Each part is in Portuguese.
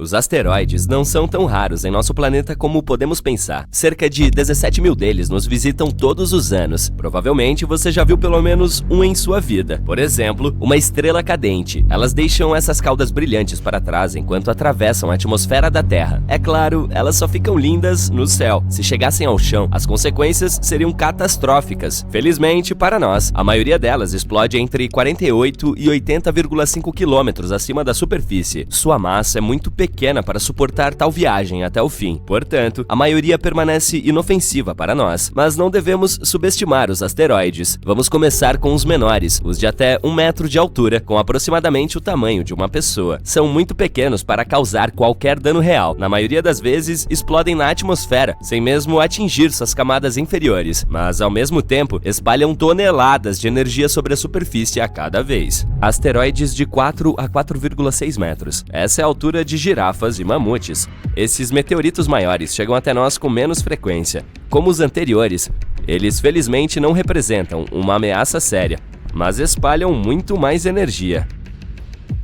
Os asteroides não são tão raros em nosso planeta como podemos pensar. Cerca de 17 mil deles nos visitam todos os anos. Provavelmente você já viu pelo menos um em sua vida. Por exemplo, uma estrela cadente. Elas deixam essas caudas brilhantes para trás enquanto atravessam a atmosfera da Terra. É claro, elas só ficam lindas no céu. Se chegassem ao chão, as consequências seriam catastróficas. Felizmente para nós, a maioria delas explode entre 48 e 80,5 quilômetros acima da superfície. Sua massa é muito pequena para suportar tal viagem até o fim. Portanto, a maioria permanece inofensiva para nós. Mas não devemos subestimar os asteroides. Vamos começar com os menores, os de até 1 metro de altura, com aproximadamente o tamanho de uma pessoa. São muito pequenos para causar qualquer dano real. Na maioria das vezes, explodem na atmosfera, sem mesmo atingir suas camadas inferiores. Mas, ao mesmo tempo, espalham toneladas de energia sobre a superfície a cada vez. Asteroides de 4 a 4,6 metros. Essa é a altura de girafas e mamutes. Esses meteoritos maiores chegam até nós com menos frequência. Como os anteriores, eles felizmente não representam uma ameaça séria, mas espalham muito mais energia.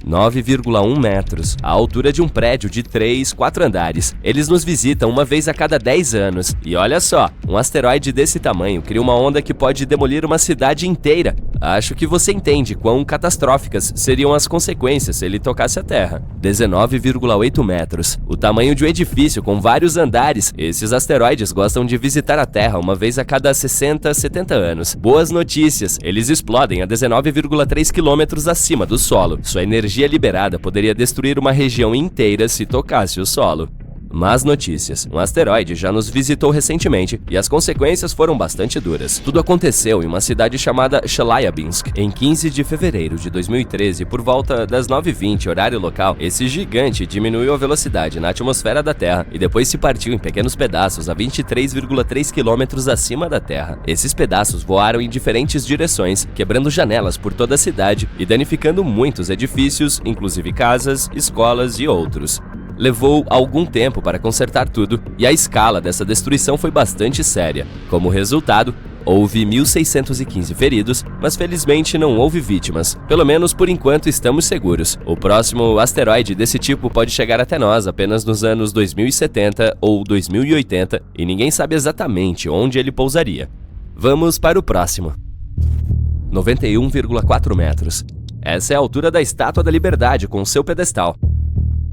9,1 metros, a altura de um prédio de 3, 4 andares. Eles nos visitam uma vez a cada 10 anos. E olha só, um asteroide desse tamanho cria uma onda que pode demolir uma cidade inteira. Acho que você entende quão catastróficas seriam as consequências se ele tocasse a Terra. 19,8 metros, o tamanho de um edifício com vários andares. Esses asteroides gostam de visitar a Terra uma vez a cada 60, 70 anos. Boas notícias, eles explodem a 19,3 quilômetros acima do solo. Sua energia liberada poderia destruir uma região inteira se tocasse o solo. Más notícias. Um asteroide já nos visitou recentemente e as consequências foram bastante duras. Tudo aconteceu em uma cidade chamada Chelyabinsk. Em 15 de fevereiro de 2013, por volta das 9h20, horário local, esse gigante diminuiu a velocidade na atmosfera da Terra e depois se partiu em pequenos pedaços a 23,3 quilômetros acima da Terra. Esses pedaços voaram em diferentes direções, quebrando janelas por toda a cidade e danificando muitos edifícios, inclusive casas, escolas e outros. Levou algum tempo para consertar tudo, e a escala dessa destruição foi bastante séria. Como resultado, houve 1.615 feridos, mas felizmente não houve vítimas. Pelo menos por enquanto estamos seguros. O próximo asteroide desse tipo pode chegar até nós apenas nos anos 2070 ou 2080, e ninguém sabe exatamente onde ele pousaria. Vamos para o próximo. 91,4 metros. Essa é a altura da Estátua da Liberdade com seu pedestal.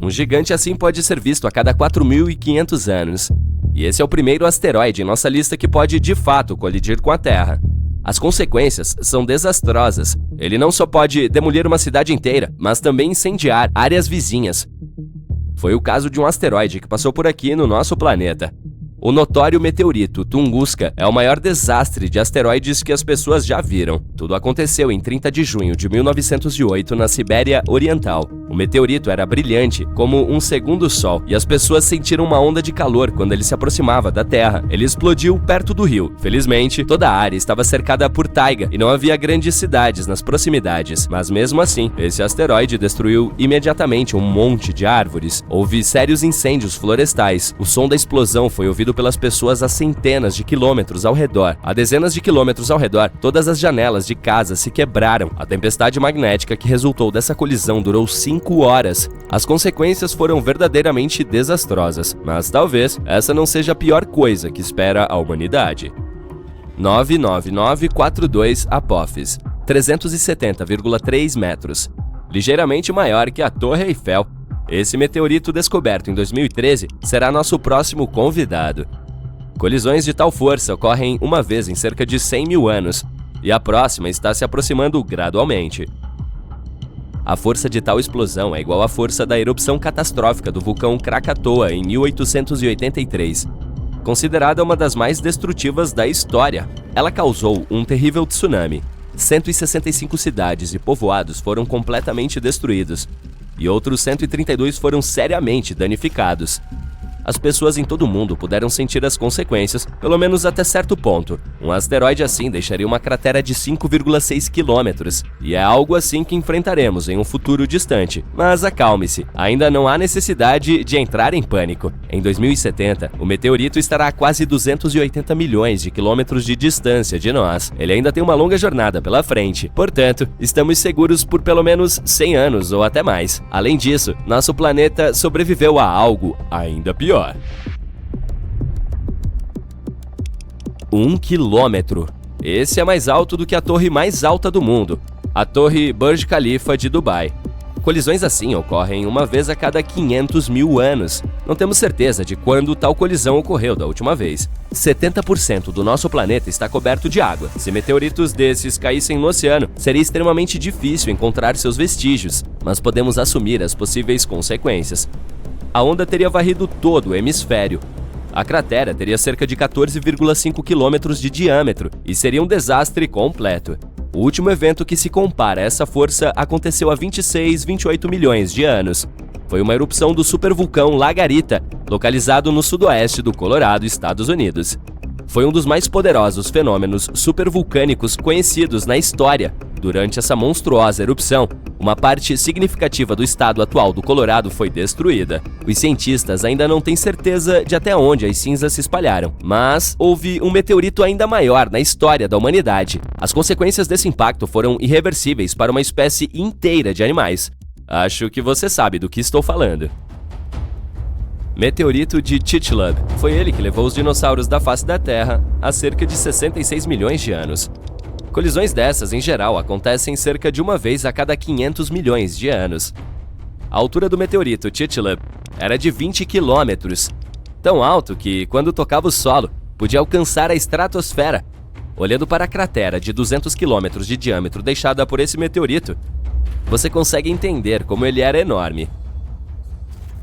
Um gigante assim pode ser visto a cada 4.500 anos. E esse é o primeiro asteroide em nossa lista que pode, de fato, colidir com a Terra. As consequências são desastrosas. Ele não só pode demolir uma cidade inteira, mas também incendiar áreas vizinhas. Foi o caso de um asteroide que passou por aqui no nosso planeta. O notório meteorito Tunguska é o maior desastre de asteroides que as pessoas já viram. Tudo aconteceu em 30 de junho de 1908 na Sibéria Oriental. O meteorito era brilhante, como um segundo sol, e as pessoas sentiram uma onda de calor quando ele se aproximava da Terra. Ele explodiu perto do rio. Felizmente, toda a área estava cercada por taiga e não havia grandes cidades nas proximidades. Mas mesmo assim, esse asteroide destruiu imediatamente um monte de árvores. Houve sérios incêndios florestais. O som da explosão foi ouvido pelas pessoas a centenas de quilômetros ao redor. A dezenas de quilômetros ao redor, todas as janelas de casas se quebraram. A tempestade magnética que resultou dessa colisão durou 5 horas. As consequências foram verdadeiramente desastrosas, mas talvez essa não seja a pior coisa que espera a humanidade. 99942 Apophis, 370,3 metros. Ligeiramente maior que a Torre Eiffel. Esse meteorito descoberto em 2013 será nosso próximo convidado. Colisões de tal força ocorrem uma vez em cerca de 100 mil anos, e a próxima está se aproximando gradualmente. A força de tal explosão é igual à força da erupção catastrófica do vulcão Krakatoa em 1883. Considerada uma das mais destrutivas da história, ela causou um terrível tsunami. 165 cidades e povoados foram completamente destruídos, e outros 132 foram seriamente danificados. As pessoas em todo o mundo puderam sentir as consequências, pelo menos até certo ponto. Um asteroide assim deixaria uma cratera de 5,6 quilômetros, e é algo assim que enfrentaremos em um futuro distante. Mas acalme-se, ainda não há necessidade de entrar em pânico. Em 2070, o meteorito estará a quase 280 milhões de quilômetros de distância de nós. Ele ainda tem uma longa jornada pela frente, portanto, estamos seguros por pelo menos 100 anos ou até mais. Além disso, nosso planeta sobreviveu a algo ainda pior. 1 quilômetro. Esse é mais alto do que a torre mais alta do mundo, a Torre Burj Khalifa de Dubai. Colisões assim ocorrem uma vez a cada 500 mil anos. Não temos certeza de quando tal colisão ocorreu da última vez. 70% do nosso planeta está coberto de água. Se meteoritos desses caíssem no oceano, seria extremamente difícil encontrar seus vestígios, mas podemos assumir as possíveis consequências. A onda teria varrido todo o hemisfério. A cratera teria cerca de 14,5 quilômetros de diâmetro e seria um desastre completo. O último evento que se compara a essa força aconteceu há 28 milhões de anos. Foi uma erupção do supervulcão Lagarita, localizado no sudoeste do Colorado, Estados Unidos. Foi um dos mais poderosos fenômenos supervulcânicos conhecidos na história. Durante essa monstruosa erupção, uma parte significativa do estado atual do Colorado foi destruída. Os cientistas ainda não têm certeza de até onde as cinzas se espalharam, mas houve um meteorito ainda maior na história da humanidade. As consequências desse impacto foram irreversíveis para uma espécie inteira de animais. Acho que você sabe do que estou falando. Meteorito de Chicxulub. Foi ele que levou os dinossauros da face da Terra há cerca de 66 milhões de anos. Colisões dessas, em geral, acontecem cerca de uma vez a cada 500 milhões de anos. A altura do meteorito Chicxulub era de 20 quilômetros, tão alto que, quando tocava o solo, podia alcançar a estratosfera. Olhando para a cratera de 200 quilômetros de diâmetro deixada por esse meteorito, você consegue entender como ele era enorme.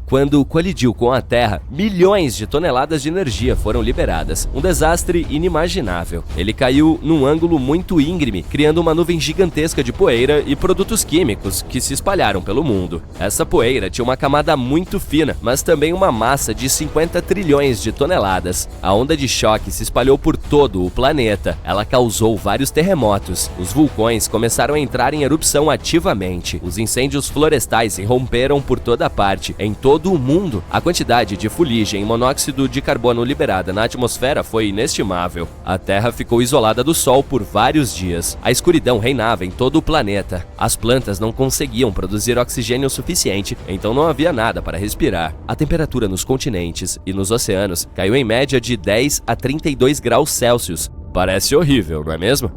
Quando colidiu com a Terra, milhões de toneladas de energia foram liberadas. Um desastre inimaginável. Ele caiu num ângulo muito íngreme, criando uma nuvem gigantesca de poeira e produtos químicos que se espalharam pelo mundo. Essa poeira tinha uma camada muito fina, mas também uma massa de 50 trilhões de toneladas. A onda de choque se espalhou por todo o planeta. Ela causou vários terremotos. Os vulcões começaram a entrar em erupção ativamente. Os incêndios florestais irromperam por toda parte, em todo o mundo. A quantidade de fuligem e monóxido de carbono liberada na atmosfera foi inestimável. A Terra ficou isolada do Sol por vários dias. A escuridão reinava em todo o planeta. As plantas não conseguiam produzir oxigênio suficiente, então não havia nada para respirar. A temperatura nos continentes e nos oceanos caiu em média de 10 a 32 graus Celsius. Parece horrível, não é mesmo?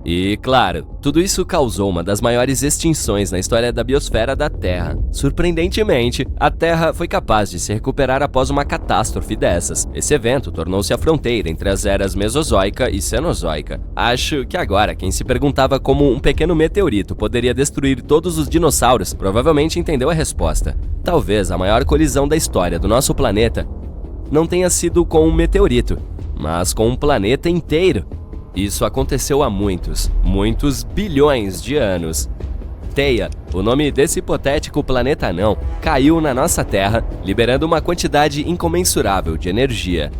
E, claro, tudo isso causou uma das maiores extinções na história da biosfera da Terra. Surpreendentemente, a Terra foi capaz de se recuperar após uma catástrofe dessas. Esse evento tornou-se a fronteira entre as eras Mesozoica e Cenozoica. Acho que agora, quem se perguntava como um pequeno meteorito poderia destruir todos os dinossauros, provavelmente entendeu a resposta. Talvez a maior colisão da história do nosso planeta não tenha sido com um meteorito, mas com um planeta inteiro. Isso aconteceu há muitos bilhões de anos. Theia, o nome desse hipotético planeta anão, caiu na nossa Terra, liberando uma quantidade incomensurável de energia.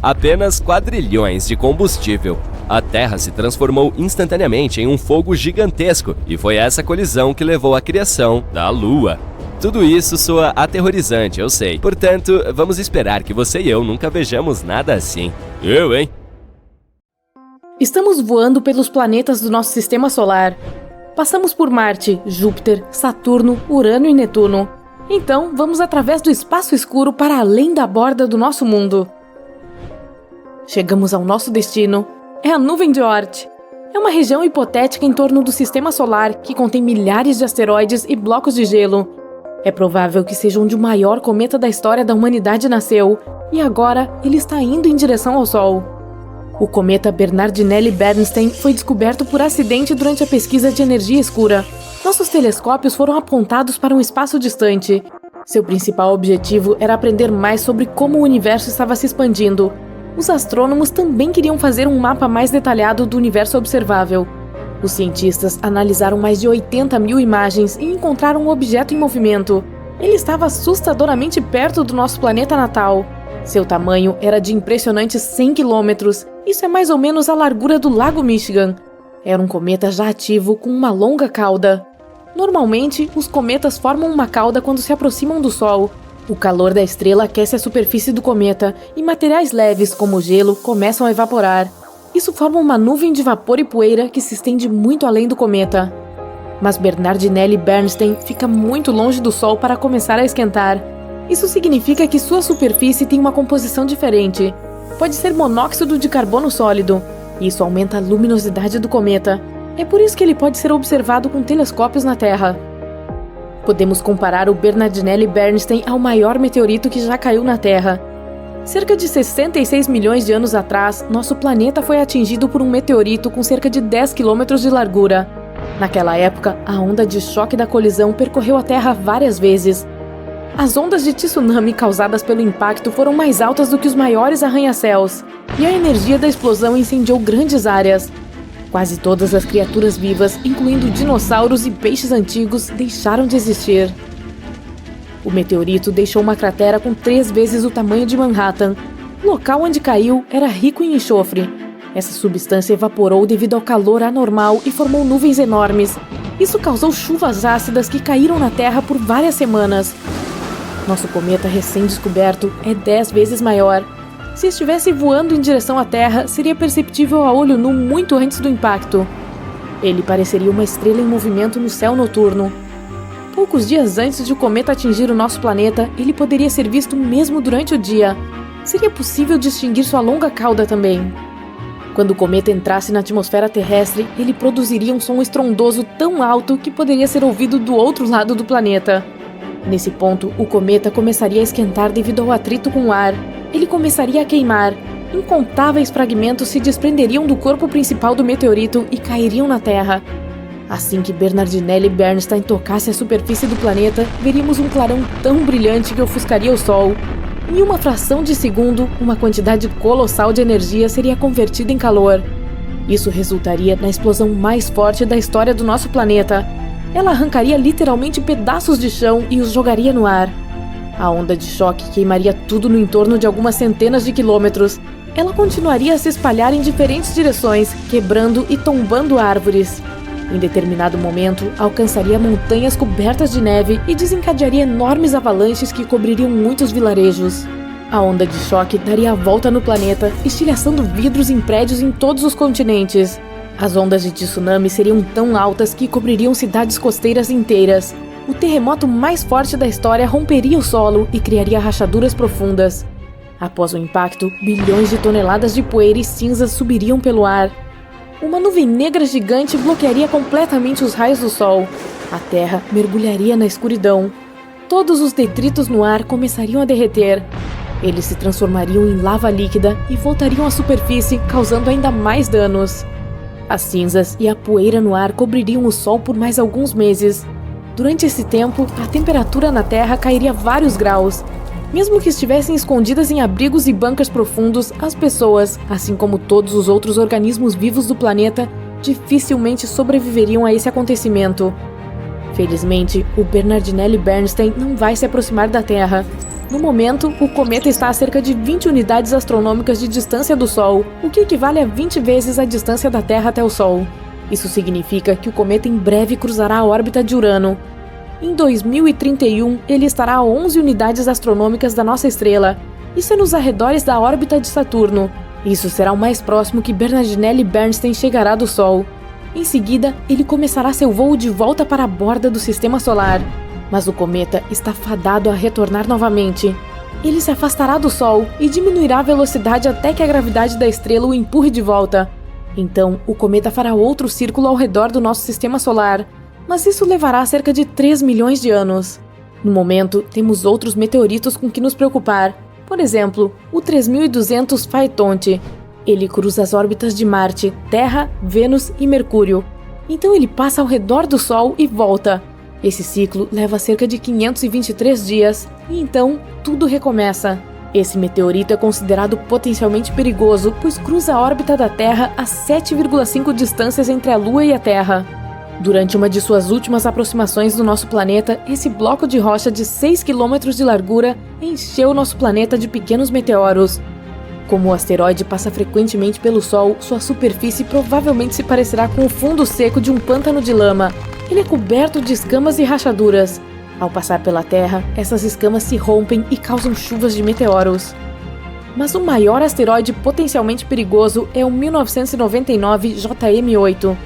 Apenas quadrilhões de combustível. A Terra se transformou instantaneamente em um fogo gigantesco, e foi essa colisão que levou à criação da Lua. Tudo isso soa aterrorizante, eu sei. Portanto, vamos esperar que você e eu nunca vejamos nada assim. Eu, hein? Estamos voando pelos planetas do nosso sistema solar. Passamos por Marte, Júpiter, Saturno, Urano e Netuno. Então, vamos através do espaço escuro para além da borda do nosso mundo. Chegamos ao nosso destino. É a nuvem de Oort. É uma região hipotética em torno do sistema solar que contém milhares de asteroides e blocos de gelo. É provável que seja onde o maior cometa da história da humanidade nasceu, e agora ele está indo em direção ao Sol. O cometa Bernardinelli-Bernstein foi descoberto por acidente durante a pesquisa de energia escura. Nossos telescópios foram apontados para um espaço distante. Seu principal objetivo era aprender mais sobre como o universo estava se expandindo. Os astrônomos também queriam fazer um mapa mais detalhado do universo observável. Os cientistas analisaram mais de 80 mil imagens e encontraram um objeto em movimento. Ele estava assustadoramente perto do nosso planeta natal. Seu tamanho era de impressionantes 100 quilômetros, isso é mais ou menos a largura do Lago Michigan. Era um cometa já ativo com uma longa cauda. Normalmente, os cometas formam uma cauda quando se aproximam do Sol. O calor da estrela aquece a superfície do cometa e materiais leves, como o gelo, começam a evaporar. Isso forma uma nuvem de vapor e poeira que se estende muito além do cometa. Mas Bernardinelli Bernstein fica muito longe do Sol para começar a esquentar. Isso significa que sua superfície tem uma composição diferente. Pode ser monóxido de carbono sólido. Isso aumenta a luminosidade do cometa. É por isso que ele pode ser observado com telescópios na Terra. Podemos comparar o Bernardinelli Bernstein ao maior meteorito que já caiu na Terra. Cerca de 66 milhões de anos atrás, nosso planeta foi atingido por um meteorito com cerca de 10 quilômetros de largura. Naquela época, a onda de choque da colisão percorreu a Terra várias vezes. As ondas de tsunami causadas pelo impacto foram mais altas do que os maiores arranha-céus, e a energia da explosão incendiou grandes áreas. Quase todas as criaturas vivas, incluindo dinossauros e peixes antigos, deixaram de existir. O meteorito deixou uma cratera com 3 vezes o tamanho de Manhattan. O local onde caiu era rico em enxofre. Essa substância evaporou devido ao calor anormal e formou nuvens enormes. Isso causou chuvas ácidas que caíram na Terra por várias semanas. Nosso cometa recém-descoberto é 10 vezes maior. Se estivesse voando em direção à Terra, seria perceptível a olho nu muito antes do impacto. Ele pareceria uma estrela em movimento no céu noturno. Poucos dias antes de o cometa atingir o nosso planeta, ele poderia ser visto mesmo durante o dia. Seria possível distinguir sua longa cauda também. Quando o cometa entrasse na atmosfera terrestre, ele produziria um som estrondoso tão alto que poderia ser ouvido do outro lado do planeta. Nesse ponto, o cometa começaria a esquentar devido ao atrito com o ar. Ele começaria a queimar. Incontáveis fragmentos se desprenderiam do corpo principal do meteorito e cairiam na Terra. Assim que Bernardinelli Bernstein tocasse a superfície do planeta, veríamos um clarão tão brilhante que ofuscaria o Sol. Em uma fração de segundo, uma quantidade colossal de energia seria convertida em calor. Isso resultaria na explosão mais forte da história do nosso planeta. Ela arrancaria literalmente pedaços de chão e os jogaria no ar. A onda de choque queimaria tudo no entorno de algumas centenas de quilômetros. Ela continuaria a se espalhar em diferentes direções, quebrando e tombando árvores. Em determinado momento, alcançaria montanhas cobertas de neve e desencadearia enormes avalanches que cobririam muitos vilarejos. A onda de choque daria a volta no planeta, estilhaçando vidros em prédios em todos os continentes. As ondas de tsunami seriam tão altas que cobririam cidades costeiras inteiras. O terremoto mais forte da história romperia o solo e criaria rachaduras profundas. Após o impacto, bilhões de toneladas de poeira e cinzas subiriam pelo ar. Uma nuvem negra gigante bloquearia completamente os raios do Sol. A Terra mergulharia na escuridão. Todos os detritos no ar começariam a derreter. Eles se transformariam em lava líquida e voltariam à superfície, causando ainda mais danos. As cinzas e a poeira no ar cobririam o Sol por mais alguns meses. Durante esse tempo, a temperatura na Terra cairia vários graus. Mesmo que estivessem escondidas em abrigos e bunkers profundos, as pessoas, assim como todos os outros organismos vivos do planeta, dificilmente sobreviveriam a esse acontecimento. Felizmente, o Bernardinelli Bernstein não vai se aproximar da Terra. No momento, o cometa está a cerca de 20 unidades astronômicas de distância do Sol, o que equivale a 20 vezes a distância da Terra até o Sol. Isso significa que o cometa em breve cruzará a órbita de Urano. Em 2031, ele estará a 11 unidades astronômicas da nossa estrela. Isso é nos arredores da órbita de Saturno. Isso será o mais próximo que Bernardinelli Bernstein chegará do Sol. Em seguida, ele começará seu voo de volta para a borda do Sistema Solar. Mas o cometa está fadado a retornar novamente. Ele se afastará do Sol e diminuirá a velocidade até que a gravidade da estrela o empurre de volta. Então, o cometa fará outro círculo ao redor do nosso Sistema Solar. Mas isso levará cerca de 3 milhões de anos. No momento, temos outros meteoritos com que nos preocupar. Por exemplo, o 3200 Phaethonte. Ele cruza as órbitas de Marte, Terra, Vênus e Mercúrio. Então ele passa ao redor do Sol e volta. Esse ciclo leva cerca de 523 dias, e então tudo recomeça. Esse meteorito é considerado potencialmente perigoso, pois cruza a órbita da Terra a 7,5 distâncias entre a Lua e a Terra. Durante uma de suas últimas aproximações do nosso planeta, esse bloco de rocha de 6 km de largura encheu nosso planeta de pequenos meteoros. Como o asteroide passa frequentemente pelo Sol, sua superfície provavelmente se parecerá com o fundo seco de um pântano de lama. Ele é coberto de escamas e rachaduras. Ao passar pela Terra, essas escamas se rompem e causam chuvas de meteoros. Mas o maior asteroide potencialmente perigoso é o 1999 JM8.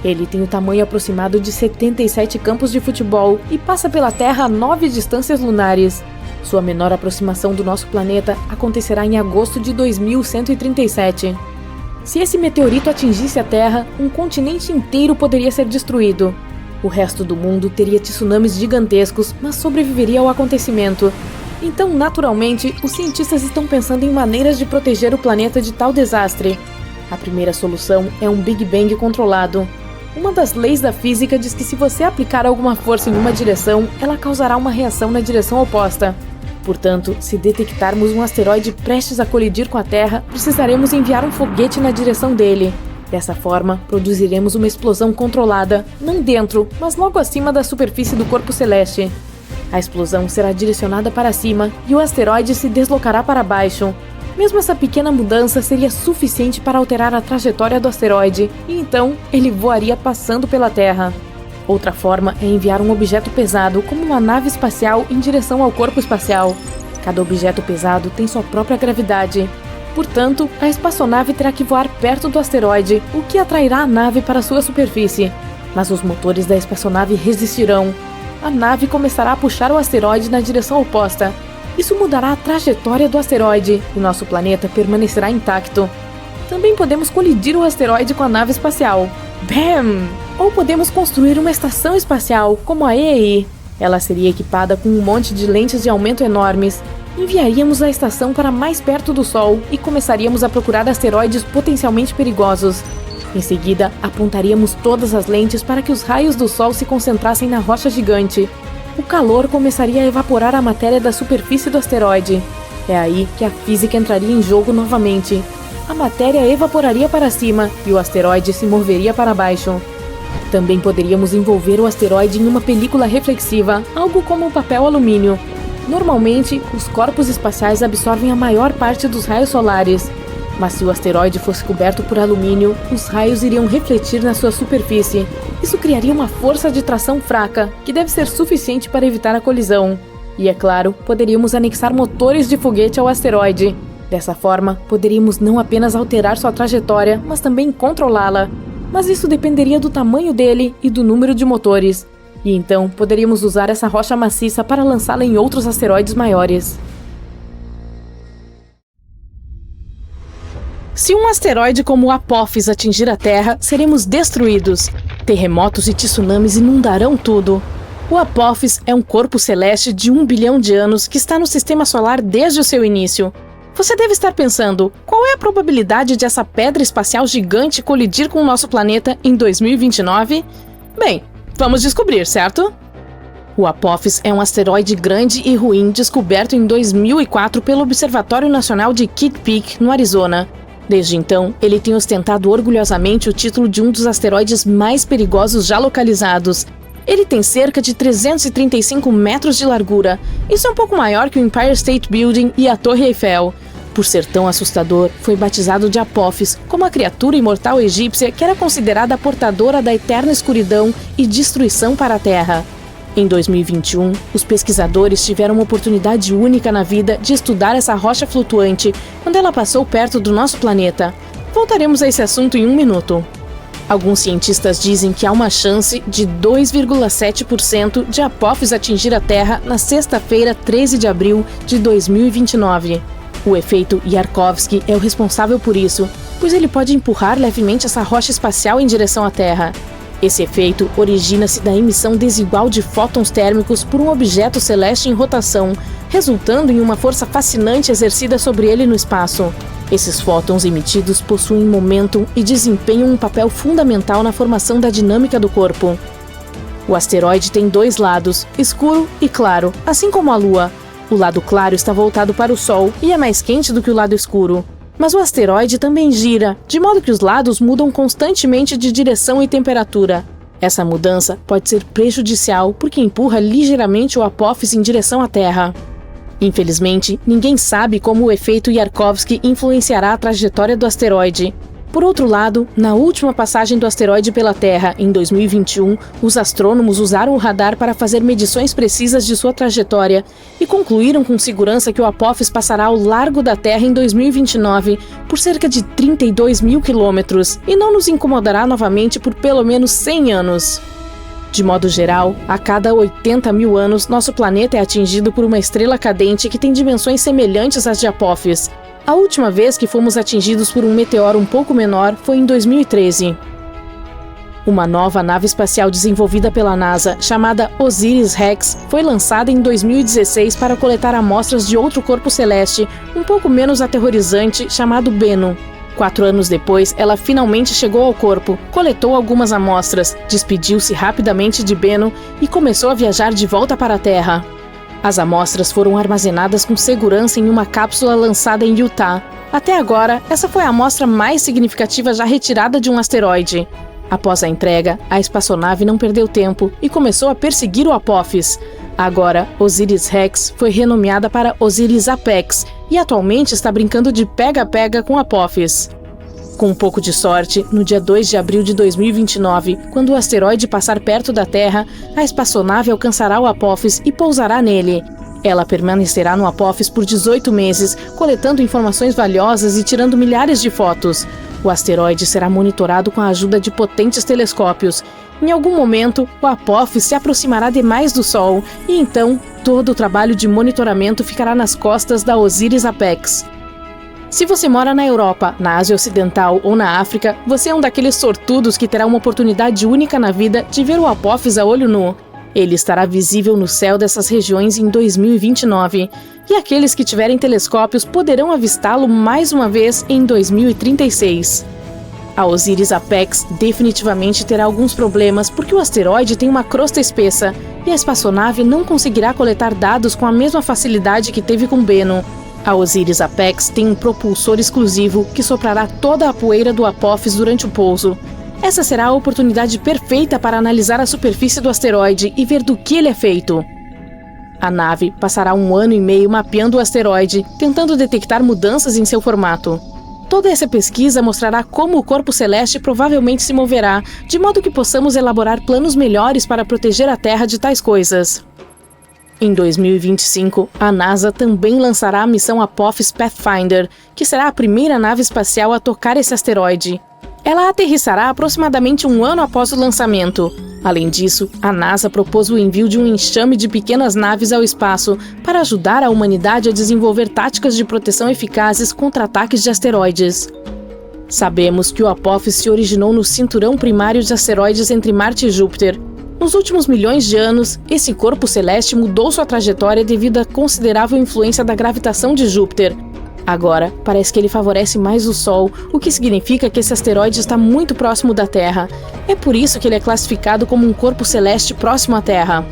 Ele tem o tamanho aproximado de 77 campos de futebol e passa pela Terra a 9 distâncias lunares. Sua menor aproximação do nosso planeta acontecerá em agosto de 2137. Se esse meteorito atingisse a Terra, um continente inteiro poderia ser destruído. O resto do mundo teria tsunamis gigantescos, mas sobreviveria ao acontecimento. Então, naturalmente, os cientistas estão pensando em maneiras de proteger o planeta de tal desastre. A primeira solução é um Big Bang controlado. Uma das leis da física diz que se você aplicar alguma força em uma direção, ela causará uma reação na direção oposta. Portanto, se detectarmos um asteroide prestes a colidir com a Terra, precisaremos enviar um foguete na direção dele. Dessa forma, produziremos uma explosão controlada, não dentro, mas logo acima da superfície do corpo celeste. A explosão será direcionada para cima e o asteroide se deslocará para baixo. Mesmo essa pequena mudança seria suficiente para alterar a trajetória do asteroide, e então ele voaria passando pela Terra. Outra forma é enviar um objeto pesado, como uma nave espacial, em direção ao corpo espacial. Cada objeto pesado tem sua própria gravidade. Portanto, a espaçonave terá que voar perto do asteroide, o que atrairá a nave para sua superfície. Mas os motores da espaçonave resistirão. A nave começará a puxar o asteroide na direção oposta. Isso mudará a trajetória do asteroide e nosso planeta permanecerá intacto. Também podemos colidir o asteroide com a nave espacial. BAM! Ou podemos construir uma estação espacial, como a EEI. Ela seria equipada com um monte de lentes de aumento enormes. Enviaríamos a estação para mais perto do Sol e começaríamos a procurar asteroides potencialmente perigosos. Em seguida, apontaríamos todas as lentes para que os raios do Sol se concentrassem na rocha gigante. O calor começaria a evaporar a matéria da superfície do asteroide. É aí que a física entraria em jogo novamente. A matéria evaporaria para cima e o asteroide se moveria para baixo. Também poderíamos envolver o asteroide em uma película reflexiva, algo como papel alumínio. Normalmente, os corpos espaciais absorvem a maior parte dos raios solares. Mas se o asteroide fosse coberto por alumínio, os raios iriam refletir na sua superfície. Isso criaria uma força de tração fraca, que deve ser suficiente para evitar a colisão. E, é claro, poderíamos anexar motores de foguete ao asteroide. Dessa forma, poderíamos não apenas alterar sua trajetória, mas também controlá-la. Mas isso dependeria do tamanho dele e do número de motores. E então, poderíamos usar essa rocha maciça para lançá-la em outros asteroides maiores. Se um asteroide como o Apophis atingir a Terra, seremos destruídos. Terremotos e tsunamis inundarão tudo. O Apophis é um corpo celeste de 1 bilhão de anos que está no Sistema Solar desde o seu início. Você deve estar pensando, qual é a probabilidade de essa pedra espacial gigante colidir com o nosso planeta em 2029? Bem, vamos descobrir, certo? O Apophis é um asteroide grande e ruim descoberto em 2004 pelo Observatório Nacional de Kitt Peak, no Arizona. Desde então, ele tem ostentado orgulhosamente o título de um dos asteroides mais perigosos já localizados. Ele tem cerca de 335 metros de largura. Isso é um pouco maior que o Empire State Building e a Torre Eiffel. Por ser tão assustador, foi batizado de Apophis, como a criatura imortal egípcia que era considerada a portadora da eterna escuridão e destruição para a Terra. Em 2021, os pesquisadores tiveram uma oportunidade única na vida de estudar essa rocha flutuante quando ela passou perto do nosso planeta. Voltaremos a esse assunto em um minuto. Alguns cientistas dizem que há uma chance de 2,7% de Apophis atingir a Terra na sexta-feira, 13 de abril de 2029. O efeito Yarkovsky é o responsável por isso, pois ele pode empurrar levemente essa rocha espacial em direção à Terra. Esse efeito origina-se da emissão desigual de fótons térmicos por um objeto celeste em rotação, resultando em uma força fascinante exercida sobre ele no espaço. Esses fótons emitidos possuem momento e desempenham um papel fundamental na formação da dinâmica do corpo. O asteroide tem dois lados, escuro e claro, assim como a Lua. O lado claro está voltado para o Sol e é mais quente do que o lado escuro. Mas o asteroide também gira, de modo que os lados mudam constantemente de direção e temperatura. Essa mudança pode ser prejudicial porque empurra ligeiramente o Apophis em direção à Terra. Infelizmente, ninguém sabe como o efeito Yarkovsky influenciará a trajetória do asteroide. Por outro lado, na última passagem do asteroide pela Terra, em 2021, os astrônomos usaram o radar para fazer medições precisas de sua trajetória e concluíram com segurança que o Apophis passará ao largo da Terra em 2029 por cerca de 32 mil quilômetros e não nos incomodará novamente por pelo menos 100 anos. De modo geral, a cada 80 mil anos, nosso planeta é atingido por uma estrela cadente que tem dimensões semelhantes às de Apophis. A última vez que fomos atingidos por um meteoro um pouco menor foi em 2013. Uma nova nave espacial desenvolvida pela NASA, chamada OSIRIS-REx, foi lançada em 2016 para coletar amostras de outro corpo celeste, um pouco menos aterrorizante, chamado Bennu. 4 anos depois, ela finalmente chegou ao corpo, coletou algumas amostras, despediu-se rapidamente de Bennu e começou a viajar de volta para a Terra. As amostras foram armazenadas com segurança em uma cápsula lançada em Utah. Até agora, essa foi a amostra mais significativa já retirada de um asteroide. Após a entrega, a espaçonave não perdeu tempo e começou a perseguir o Apophis. Agora, OSIRIS-REx foi renomeada para OSIRIS-APEX e atualmente está brincando de pega-pega com Apophis. Com um pouco de sorte, no dia 2 de abril de 2029, quando o asteroide passar perto da Terra, a espaçonave alcançará o Apophis e pousará nele. Ela permanecerá no Apophis por 18 meses, coletando informações valiosas e tirando milhares de fotos. O asteroide será monitorado com a ajuda de potentes telescópios. Em algum momento, o Apophis se aproximará demais do Sol e então todo o trabalho de monitoramento ficará nas costas da OSIRIS-APEX. Se você mora na Europa, na Ásia Ocidental ou na África, você é um daqueles sortudos que terá uma oportunidade única na vida de ver o Apophis a olho nu. Ele estará visível no céu dessas regiões em 2029, e aqueles que tiverem telescópios poderão avistá-lo mais uma vez em 2036. A OSIRIS-APEX definitivamente terá alguns problemas porque o asteroide tem uma crosta espessa e a espaçonave não conseguirá coletar dados com a mesma facilidade que teve com Bennu. A OSIRIS-APEX tem um propulsor exclusivo que soprará toda a poeira do Apophis durante o pouso. Essa será a oportunidade perfeita para analisar a superfície do asteroide e ver do que ele é feito. A nave passará 1 ano e meio mapeando o asteroide, tentando detectar mudanças em seu formato. Toda essa pesquisa mostrará como o corpo celeste provavelmente se moverá, de modo que possamos elaborar planos melhores para proteger a Terra de tais coisas. Em 2025, a NASA também lançará a missão Apophis Pathfinder, que será a primeira nave espacial a tocar esse asteroide. Ela aterrissará aproximadamente 1 ano após o lançamento. Além disso, a NASA propôs o envio de um enxame de pequenas naves ao espaço para ajudar a humanidade a desenvolver táticas de proteção eficazes contra ataques de asteroides. Sabemos que o Apophis se originou no cinturão primário de asteroides entre Marte e Júpiter. Nos últimos milhões de anos, esse corpo celeste mudou sua trajetória devido à considerável influência da gravitação de Júpiter. Agora, parece que ele favorece mais o Sol, o que significa que esse asteroide está muito próximo da Terra. É por isso que ele é classificado como um corpo celeste próximo à Terra.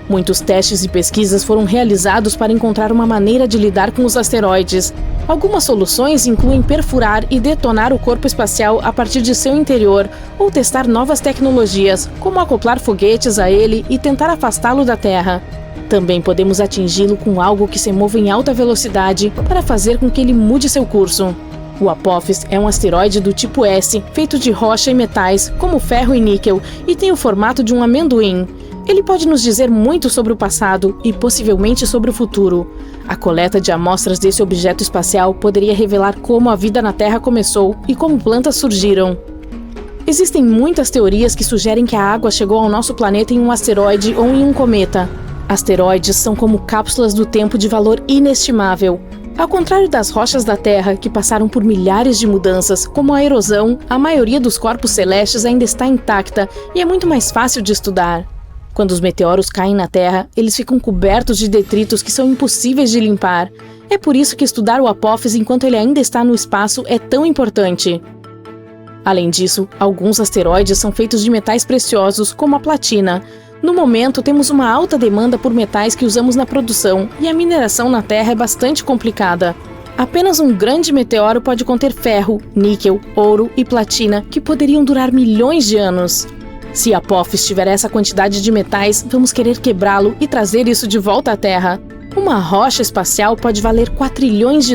Muitos testes e pesquisas foram realizados para encontrar uma maneira de lidar com os asteroides. Algumas soluções incluem perfurar e detonar o corpo espacial a partir de seu interior, ou testar novas tecnologias, como acoplar foguetes a ele e tentar afastá-lo da Terra. Também podemos atingi-lo com algo que se mova em alta velocidade para fazer com que ele mude seu curso. O Apophis é um asteroide do tipo S, feito de rocha e metais, como ferro e níquel, e tem o formato de um amendoim. Ele pode nos dizer muito sobre o passado e possivelmente sobre o futuro. A coleta de amostras desse objeto espacial poderia revelar como a vida na Terra começou e como plantas surgiram. Existem muitas teorias que sugerem que a água chegou ao nosso planeta em um asteroide ou em um cometa. Asteroides são como cápsulas do tempo de valor inestimável. Ao contrário das rochas da Terra, que passaram por milhares de mudanças, como a erosão, a maioria dos corpos celestes ainda está intacta e é muito mais fácil de estudar. Quando os meteoros caem na Terra, eles ficam cobertos de detritos que são impossíveis de limpar. É por isso que estudar o Apophis enquanto ele ainda está no espaço é tão importante. Além disso, alguns asteroides são feitos de metais preciosos, como a platina. No momento, temos uma alta demanda por metais que usamos na produção, e a mineração na Terra é bastante complicada. Apenas um grande meteoro pode conter ferro, níquel, ouro e platina, que poderiam durar milhões de anos. Se Apophis tiver essa quantidade de metais, vamos querer quebrá-lo e trazer isso de volta à Terra. Uma rocha espacial pode valer $4 trilhões,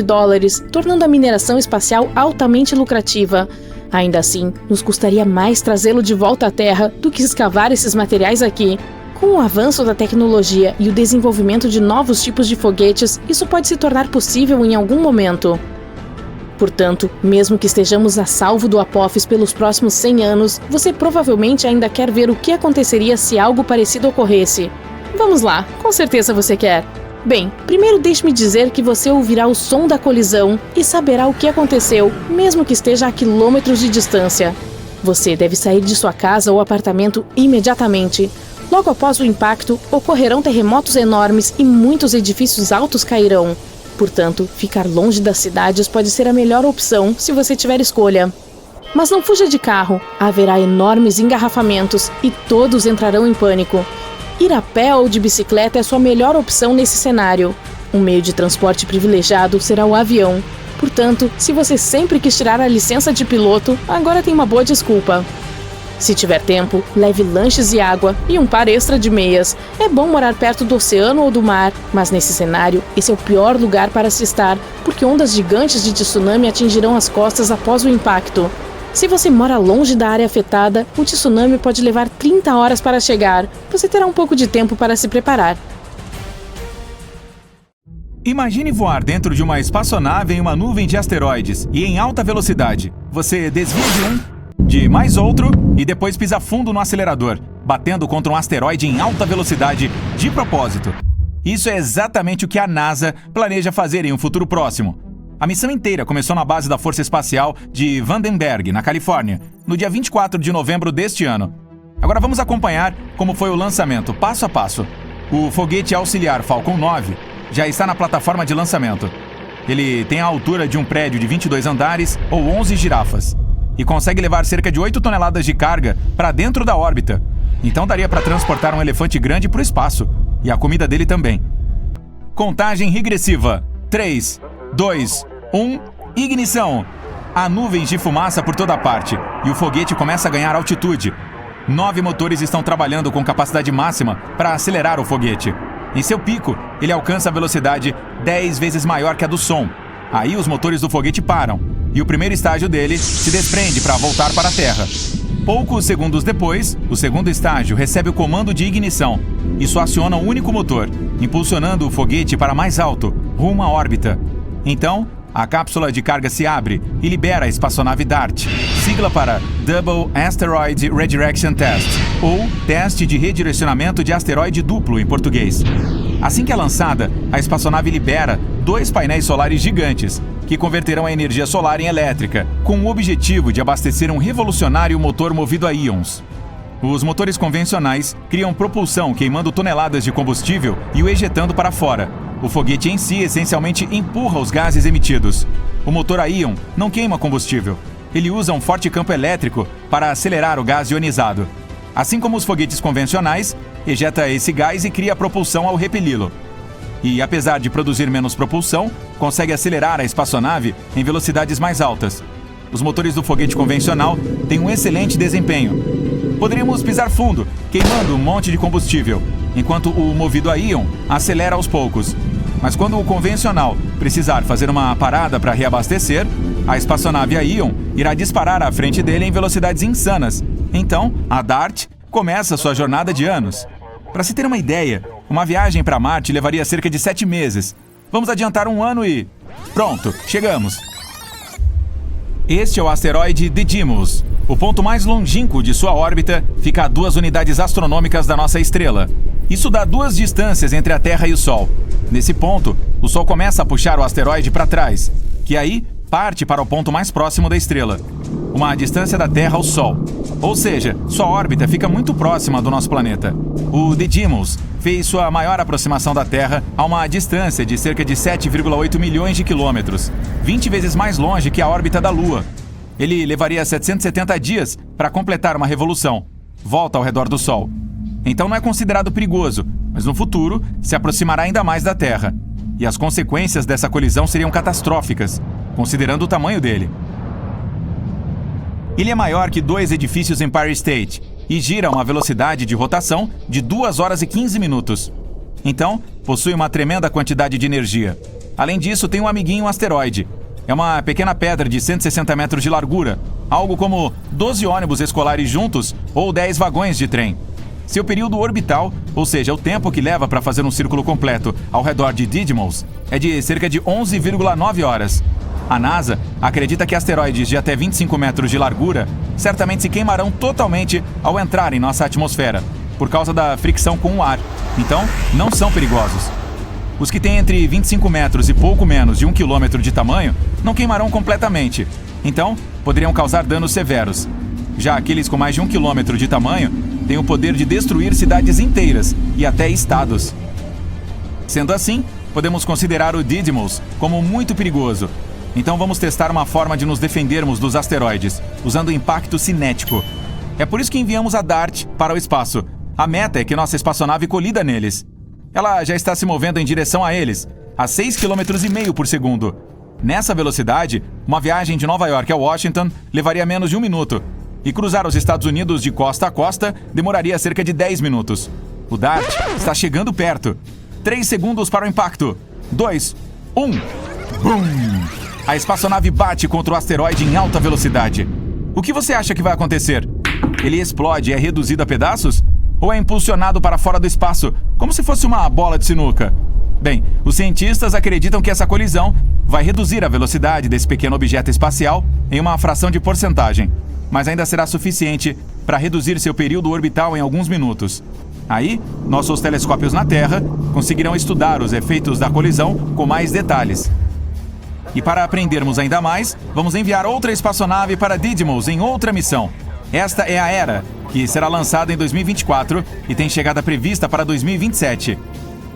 tornando a mineração espacial altamente lucrativa. Ainda assim, nos custaria mais trazê-lo de volta à Terra do que escavar esses materiais aqui. Com o avanço da tecnologia e o desenvolvimento de novos tipos de foguetes, isso pode se tornar possível em algum momento. Portanto, mesmo que estejamos a salvo do Apophis pelos próximos 100 anos, você provavelmente ainda quer ver o que aconteceria se algo parecido ocorresse. Vamos lá, com certeza você quer. Bem, primeiro deixe-me dizer que você ouvirá o som da colisão e saberá o que aconteceu, mesmo que esteja a quilômetros de distância. Você deve sair de sua casa ou apartamento imediatamente. Logo após o impacto, ocorrerão terremotos enormes e muitos edifícios altos cairão. Portanto, ficar longe das cidades pode ser a melhor opção se você tiver escolha. Mas não fuja de carro, haverá enormes engarrafamentos e todos entrarão em pânico. Ir a pé ou de bicicleta é sua melhor opção nesse cenário. Um meio de transporte privilegiado será o avião. Portanto, se você sempre quis tirar a licença de piloto, agora tem uma boa desculpa. Se tiver tempo, leve lanches e água e um par extra de meias. É bom morar perto do oceano ou do mar, mas nesse cenário, esse é o pior lugar para se estar, porque ondas gigantes de tsunami atingirão as costas após o impacto. Se você mora longe da área afetada, o tsunami pode levar 30 horas para chegar. Você terá um pouco de tempo para se preparar. Imagine voar dentro de uma espaçonave em uma nuvem de asteroides e em alta velocidade. Você desvia de mais outro e depois pisa fundo no acelerador, batendo contra um asteroide em alta velocidade de propósito. Isso é exatamente o que a NASA planeja fazer em um futuro próximo. A missão inteira começou na base da Força Espacial de Vandenberg, na Califórnia, no dia 24 de novembro deste ano. Agora vamos acompanhar como foi o lançamento, passo a passo. O foguete auxiliar Falcon 9 já está na plataforma de lançamento. Ele tem a altura de um prédio de 22 andares ou 11 girafas e consegue levar cerca de 8 toneladas de carga para dentro da órbita. Então daria para transportar um elefante grande para o espaço, e a comida dele também. Contagem regressiva. 3, 2, 1, ignição! Há nuvens de fumaça por toda parte, e o foguete começa a ganhar altitude. 9 motores estão trabalhando com capacidade máxima para acelerar o foguete. Em seu pico, ele alcança a velocidade 10 vezes maior que a do som. Aí os motores do foguete param, e o primeiro estágio dele se desprende para voltar para a Terra. Poucos segundos depois, o segundo estágio recebe o comando de ignição. Isso aciona um único motor, impulsionando o foguete para mais alto, rumo à órbita. Então, a cápsula de carga se abre e libera a espaçonave DART, sigla para Double Asteroid Redirection Test, ou Teste de Redirecionamento de Asteroide Duplo em português. Assim que é lançada, a espaçonave libera 2 painéis solares gigantes, que converterão a energia solar em elétrica, com o objetivo de abastecer um revolucionário motor movido a íons. Os motores convencionais criam propulsão queimando toneladas de combustível e o ejetando para fora. O foguete em si essencialmente empurra os gases emitidos. O motor a íon não queima combustível. Ele usa um forte campo elétrico para acelerar o gás ionizado. Assim como os foguetes convencionais, ejeta esse gás e cria propulsão ao repeli-lo. E, apesar de produzir menos propulsão, consegue acelerar a espaçonave em velocidades mais altas. Os motores do foguete convencional têm um excelente desempenho. Poderíamos pisar fundo, queimando um monte de combustível, enquanto o movido a íon acelera aos poucos. Mas quando o convencional precisar fazer uma parada para reabastecer, a espaçonave a íon irá disparar à frente dele em velocidades insanas. Então, a DART começa sua jornada de anos. Para se ter uma ideia, uma viagem para Marte levaria cerca de 7 meses. Vamos adiantar 1 ano e... pronto, chegamos! Este é o asteroide Didymos. O ponto mais longínquo de sua órbita fica a 2 unidades astronômicas da nossa estrela. Isso dá 2 distâncias entre a Terra e o Sol. Nesse ponto, o Sol começa a puxar o asteroide para trás, que aí parte para o ponto mais próximo da estrela, uma distância da Terra ao Sol. Ou seja, sua órbita fica muito próxima do nosso planeta. O Didymos fez sua maior aproximação da Terra a uma distância de cerca de 7,8 milhões de quilômetros, 20 vezes mais longe que a órbita da Lua. Ele levaria 770 dias para completar uma revolução, volta ao redor do Sol. Então não é considerado perigoso, mas no futuro se aproximará ainda mais da Terra. E as consequências dessa colisão seriam catastróficas, considerando o tamanho dele. Ele é maior que 2 edifícios Empire State e gira a uma velocidade de rotação de 2 horas e 15 minutos. Então, possui uma tremenda quantidade de energia. Além disso, tem um amiguinho asteroide. É uma pequena pedra de 160 metros de largura, algo como 12 ônibus escolares juntos ou 10 vagões de trem. Seu período orbital, ou seja, o tempo que leva para fazer um círculo completo ao redor de Didymos, é de cerca de 11,9 horas. A NASA acredita que asteroides de até 25 metros de largura certamente se queimarão totalmente ao entrar em nossa atmosfera, por causa da fricção com o ar. Então, não são perigosos. Os que têm entre 25 metros e pouco menos de 1 quilômetro de tamanho não queimarão completamente. Então, poderiam causar danos severos. Já aqueles com mais de 1 quilômetro de tamanho têm o poder de destruir cidades inteiras e até estados. Sendo assim, podemos considerar o Didymos como muito perigoso. Então vamos testar uma forma de nos defendermos dos asteroides, usando impacto cinético. É por isso que enviamos a DART para o espaço. A meta é que nossa espaçonave colida neles. Ela já está se movendo em direção a eles, a 6,5 km por segundo. Nessa velocidade, uma viagem de Nova York a Washington levaria menos de 1 minuto. E cruzar os Estados Unidos de costa a costa demoraria cerca de 10 minutos. O DART está chegando perto. 3 segundos para o impacto. 2, 1. Bum! A espaçonave bate contra o asteroide em alta velocidade. O que você acha que vai acontecer? Ele explode e é reduzido a pedaços? Ou é impulsionado para fora do espaço, como se fosse uma bola de sinuca? Bem, os cientistas acreditam que essa colisão vai reduzir a velocidade desse pequeno objeto espacial em uma fração de porcentagem, mas ainda será suficiente para reduzir seu período orbital em alguns minutos. Aí, nossos telescópios na Terra conseguirão estudar os efeitos da colisão com mais detalhes. E para aprendermos ainda mais, vamos enviar outra espaçonave para Didymos em outra missão. Esta é a Hera, que será lançada em 2024 e tem chegada prevista para 2027.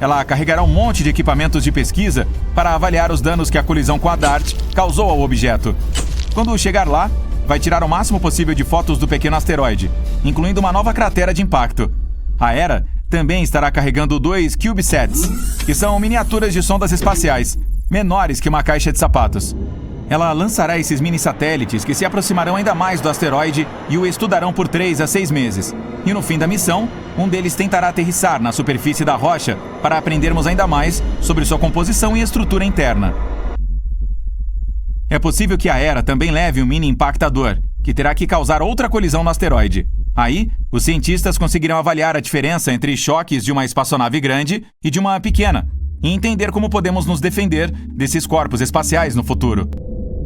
Ela carregará um monte de equipamentos de pesquisa para avaliar os danos que a colisão com a DART causou ao objeto. Quando chegar lá, vai tirar o máximo possível de fotos do pequeno asteroide, incluindo uma nova cratera de impacto. A Hera também estará carregando 2 CubeSats, que são miniaturas de sondas espaciais, menores que uma caixa de sapatos. Ela lançará esses mini-satélites que se aproximarão ainda mais do asteroide e o estudarão por 3 a 6 meses. E no fim da missão, um deles tentará aterrissar na superfície da rocha para aprendermos ainda mais sobre sua composição e estrutura interna. É possível que a Hera também leve um mini-impactador, que terá que causar outra colisão no asteroide. Aí, os cientistas conseguirão avaliar a diferença entre choques de uma espaçonave grande e de uma pequena, e entender como podemos nos defender desses corpos espaciais no futuro.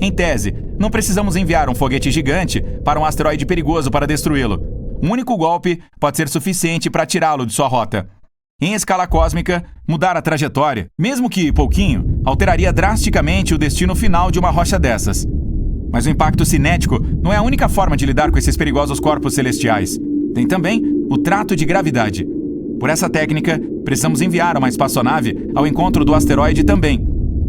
Em tese, não precisamos enviar um foguete gigante para um asteroide perigoso para destruí-lo. Um único golpe pode ser suficiente para tirá-lo de sua rota. Em escala cósmica, mudar a trajetória, mesmo que pouquinho, alteraria drasticamente o destino final de uma rocha dessas. Mas o impacto cinético não é a única forma de lidar com esses perigosos corpos celestiais. Tem também o trato de gravidade. Por essa técnica, precisamos enviar uma espaçonave ao encontro do asteroide também.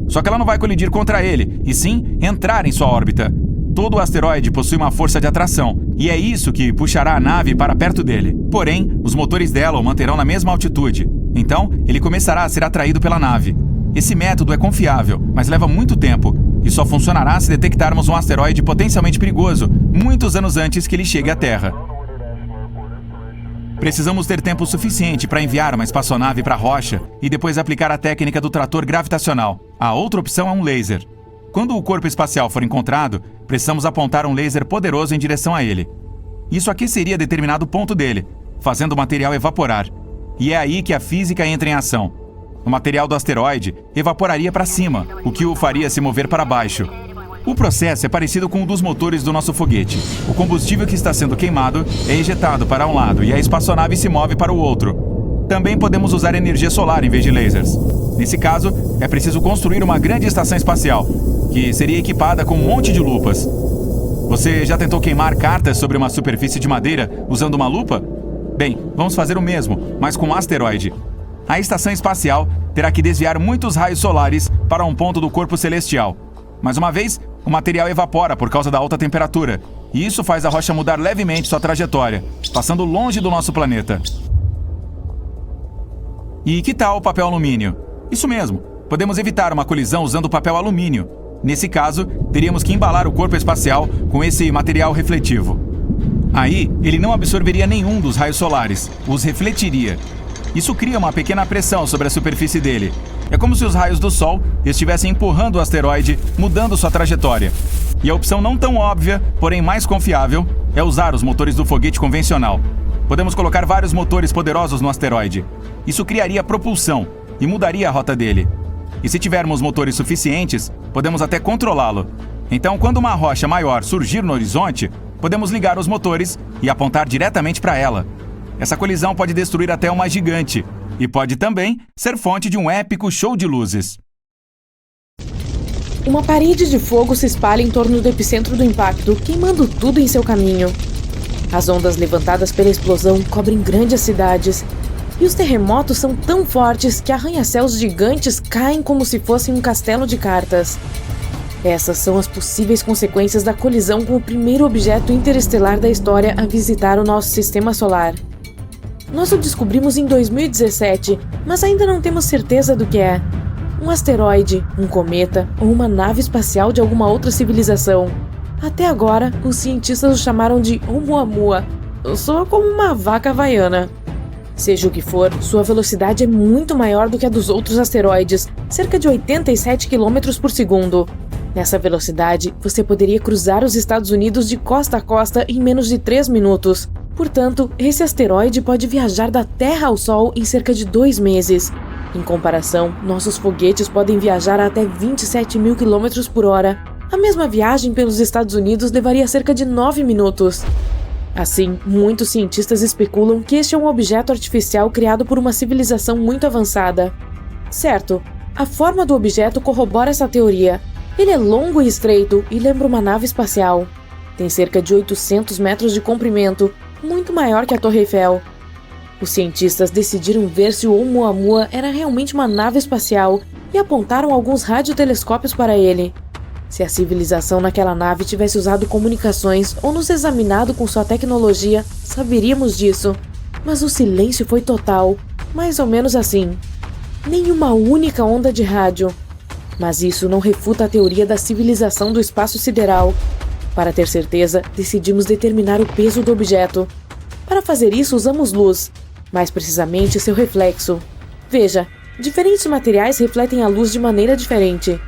Só que ela não vai colidir contra ele, e sim entrar em sua órbita. Todo o asteroide possui uma força de atração, e é isso que puxará a nave para perto dele. Porém, os motores dela o manterão na mesma altitude. Então, ele começará a ser atraído pela nave. Esse método é confiável, mas leva muito tempo, e só funcionará se detectarmos um asteroide potencialmente perigoso, muitos anos antes que ele chegue à Terra. Precisamos ter tempo suficiente para enviar uma espaçonave para a rocha e depois aplicar a técnica do trator gravitacional. A outra opção é um laser. Quando o corpo espacial for encontrado, precisamos apontar um laser poderoso em direção a ele. Isso aqueceria determinado ponto dele, fazendo o material evaporar. E é aí que a física entra em ação. O material do asteroide evaporaria para cima, o que o faria se mover para baixo. O processo é parecido com o dos motores do nosso foguete. O combustível que está sendo queimado é ejetado para um lado e a espaçonave se move para o outro. Também podemos usar energia solar em vez de lasers. Nesse caso, é preciso construir uma grande estação espacial, que seria equipada com um monte de lupas. Você já tentou queimar cartas sobre uma superfície de madeira usando uma lupa? Bem, vamos fazer o mesmo, mas com um asteroide. A estação espacial terá que desviar muitos raios solares para um ponto do corpo celestial. Mais uma vez, o material evapora por causa da alta temperatura, e isso faz a rocha mudar levemente sua trajetória, passando longe do nosso planeta. E que tal o papel alumínio? Isso mesmo, podemos evitar uma colisão usando papel alumínio. Nesse caso, teríamos que embalar o corpo espacial com esse material refletivo. Aí, ele não absorveria nenhum dos raios solares, os refletiria. Isso cria uma pequena pressão sobre a superfície dele. É como se os raios do Sol estivessem empurrando o asteroide, mudando sua trajetória. E a opção não tão óbvia, porém mais confiável, é usar os motores do foguete convencional. Podemos colocar vários motores poderosos no asteroide. Isso criaria propulsão e mudaria a rota dele. E se tivermos motores suficientes, podemos até controlá-lo. Então, quando uma rocha maior surgir no horizonte, podemos ligar os motores e apontar diretamente para ela. Essa colisão pode destruir até uma gigante e pode também ser fonte de um épico show de luzes. Uma parede de fogo se espalha em torno do epicentro do impacto, queimando tudo em seu caminho. As ondas levantadas pela explosão cobrem grandes cidades, e os terremotos são tão fortes que arranha-céus gigantes caem como se fossem um castelo de cartas. Essas são as possíveis consequências da colisão com o primeiro objeto interestelar da história a visitar o nosso sistema solar. Nós o descobrimos em 2017, mas ainda não temos certeza do que é. Um asteroide, um cometa ou uma nave espacial de alguma outra civilização. Até agora, os cientistas o chamaram de Oumuamua. Soa como uma vaca havaiana. Seja o que for, sua velocidade é muito maior do que a dos outros asteroides, cerca de 87 km por segundo. Nessa velocidade, você poderia cruzar os Estados Unidos de costa a costa em menos de 3 minutos. Portanto, esse asteroide pode viajar da Terra ao Sol em cerca de 2 meses. Em comparação, nossos foguetes podem viajar a até 27 mil km por hora. A mesma viagem pelos Estados Unidos levaria cerca de 9 minutos. Assim, muitos cientistas especulam que este é um objeto artificial criado por uma civilização muito avançada. Certo, a forma do objeto corrobora essa teoria. Ele é longo e estreito e lembra uma nave espacial. Tem cerca de 800 metros de comprimento, muito maior que a Torre Eiffel. Os cientistas decidiram ver se o Oumuamua era realmente uma nave espacial e apontaram alguns radiotelescópios para ele. Se a civilização naquela nave tivesse usado comunicações ou nos examinado com sua tecnologia, saberíamos disso. Mas o silêncio foi total, mais ou menos assim. Nenhuma única onda de rádio. Mas isso não refuta a teoria da civilização do espaço sideral. Para ter certeza, decidimos determinar o peso do objeto. Para fazer isso, usamos luz, mais precisamente seu reflexo. Veja, diferentes materiais refletem a luz de maneira diferente.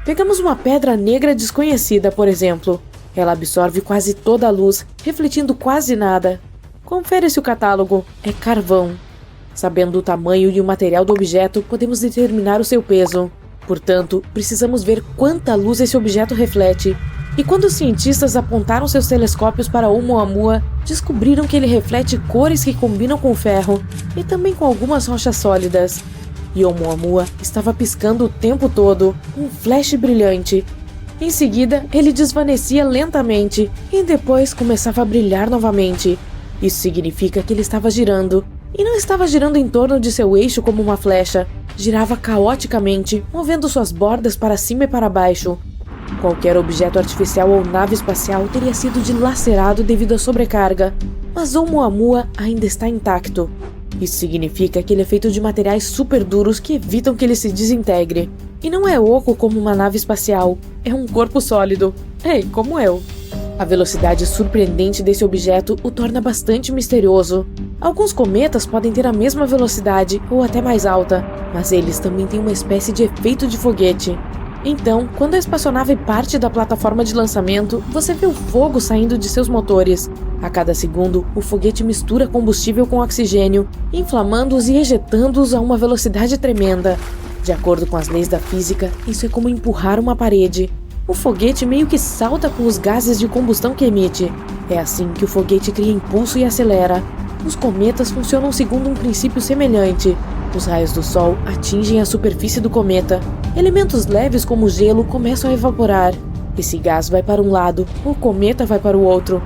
Pegamos uma pedra negra desconhecida, por exemplo. Ela absorve quase toda a luz, refletindo quase nada. Confere-se o catálogo. É carvão. Sabendo o tamanho e o material do objeto, podemos determinar o seu peso. Portanto, precisamos ver quanta luz esse objeto reflete. E quando os cientistas apontaram seus telescópios para Oumuamua, descobriram que ele reflete cores que combinam com o ferro e também com algumas rochas sólidas. E Oumuamua estava piscando o tempo todo, um flash brilhante. Em seguida, ele desvanecia lentamente e depois começava a brilhar novamente. Isso significa que ele estava girando. E não estava girando em torno de seu eixo como uma flecha. Girava caoticamente, movendo suas bordas para cima e para baixo. Qualquer objeto artificial ou nave espacial teria sido dilacerado devido à sobrecarga, mas Oumuamua ainda está intacto. Isso significa que ele é feito de materiais super duros que evitam que ele se desintegre. E não é oco como uma nave espacial, é um corpo sólido. Ei, como eu. A velocidade surpreendente desse objeto o torna bastante misterioso. Alguns cometas podem ter a mesma velocidade ou até mais alta, mas eles também têm uma espécie de efeito de foguete. Então, quando a espaçonave parte da plataforma de lançamento, você vê o fogo saindo de seus motores. A cada segundo, o foguete mistura combustível com oxigênio, inflamando-os e ejetando-os a uma velocidade tremenda. De acordo com as leis da física, isso é como empurrar uma parede. O foguete meio que salta com os gases de combustão que emite. É assim que o foguete cria impulso e acelera. Os cometas funcionam segundo um princípio semelhante. Os raios do Sol atingem a superfície do cometa. Elementos leves como gelo começam a evaporar. Esse gás vai para um lado, o cometa vai para o outro.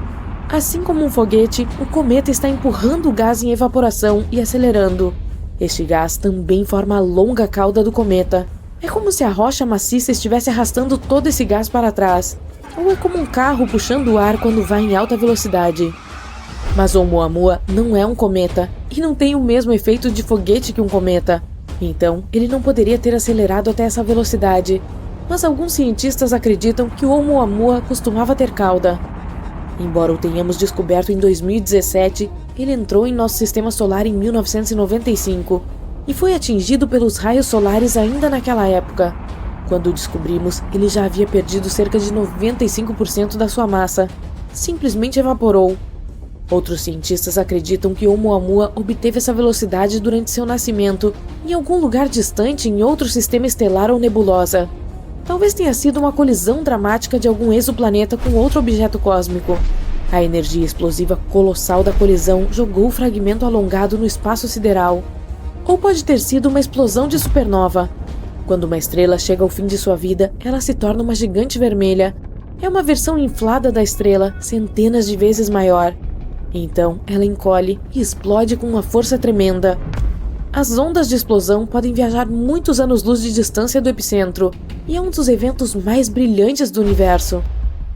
Assim como um foguete, o cometa está empurrando o gás em evaporação e acelerando. Este gás também forma a longa cauda do cometa. É como se a rocha maciça estivesse arrastando todo esse gás para trás. Ou é como um carro puxando o ar quando vai em alta velocidade. Mas Oumuamua não é um cometa e não tem o mesmo efeito de foguete que um cometa. Então, ele não poderia ter acelerado até essa velocidade. Mas alguns cientistas acreditam que o Oumuamua costumava ter cauda. Embora o tenhamos descoberto em 2017, ele entrou em nosso sistema solar em 1995 e foi atingido pelos raios solares ainda naquela época. Quando o descobrimos, ele já havia perdido cerca de 95% da sua massa. Simplesmente evaporou. Outros cientistas acreditam que Oumuamua obteve essa velocidade durante seu nascimento, em algum lugar distante em outro sistema estelar ou nebulosa. Talvez tenha sido uma colisão dramática de algum exoplaneta com outro objeto cósmico. A energia explosiva colossal da colisão jogou o fragmento alongado no espaço sideral. Ou pode ter sido uma explosão de supernova. Quando uma estrela chega ao fim de sua vida, ela se torna uma gigante vermelha. É uma versão inflada da estrela, centenas de vezes maior. Então, ela encolhe e explode com uma força tremenda. As ondas de explosão podem viajar muitos anos-luz de distância do epicentro, e é um dos eventos mais brilhantes do universo.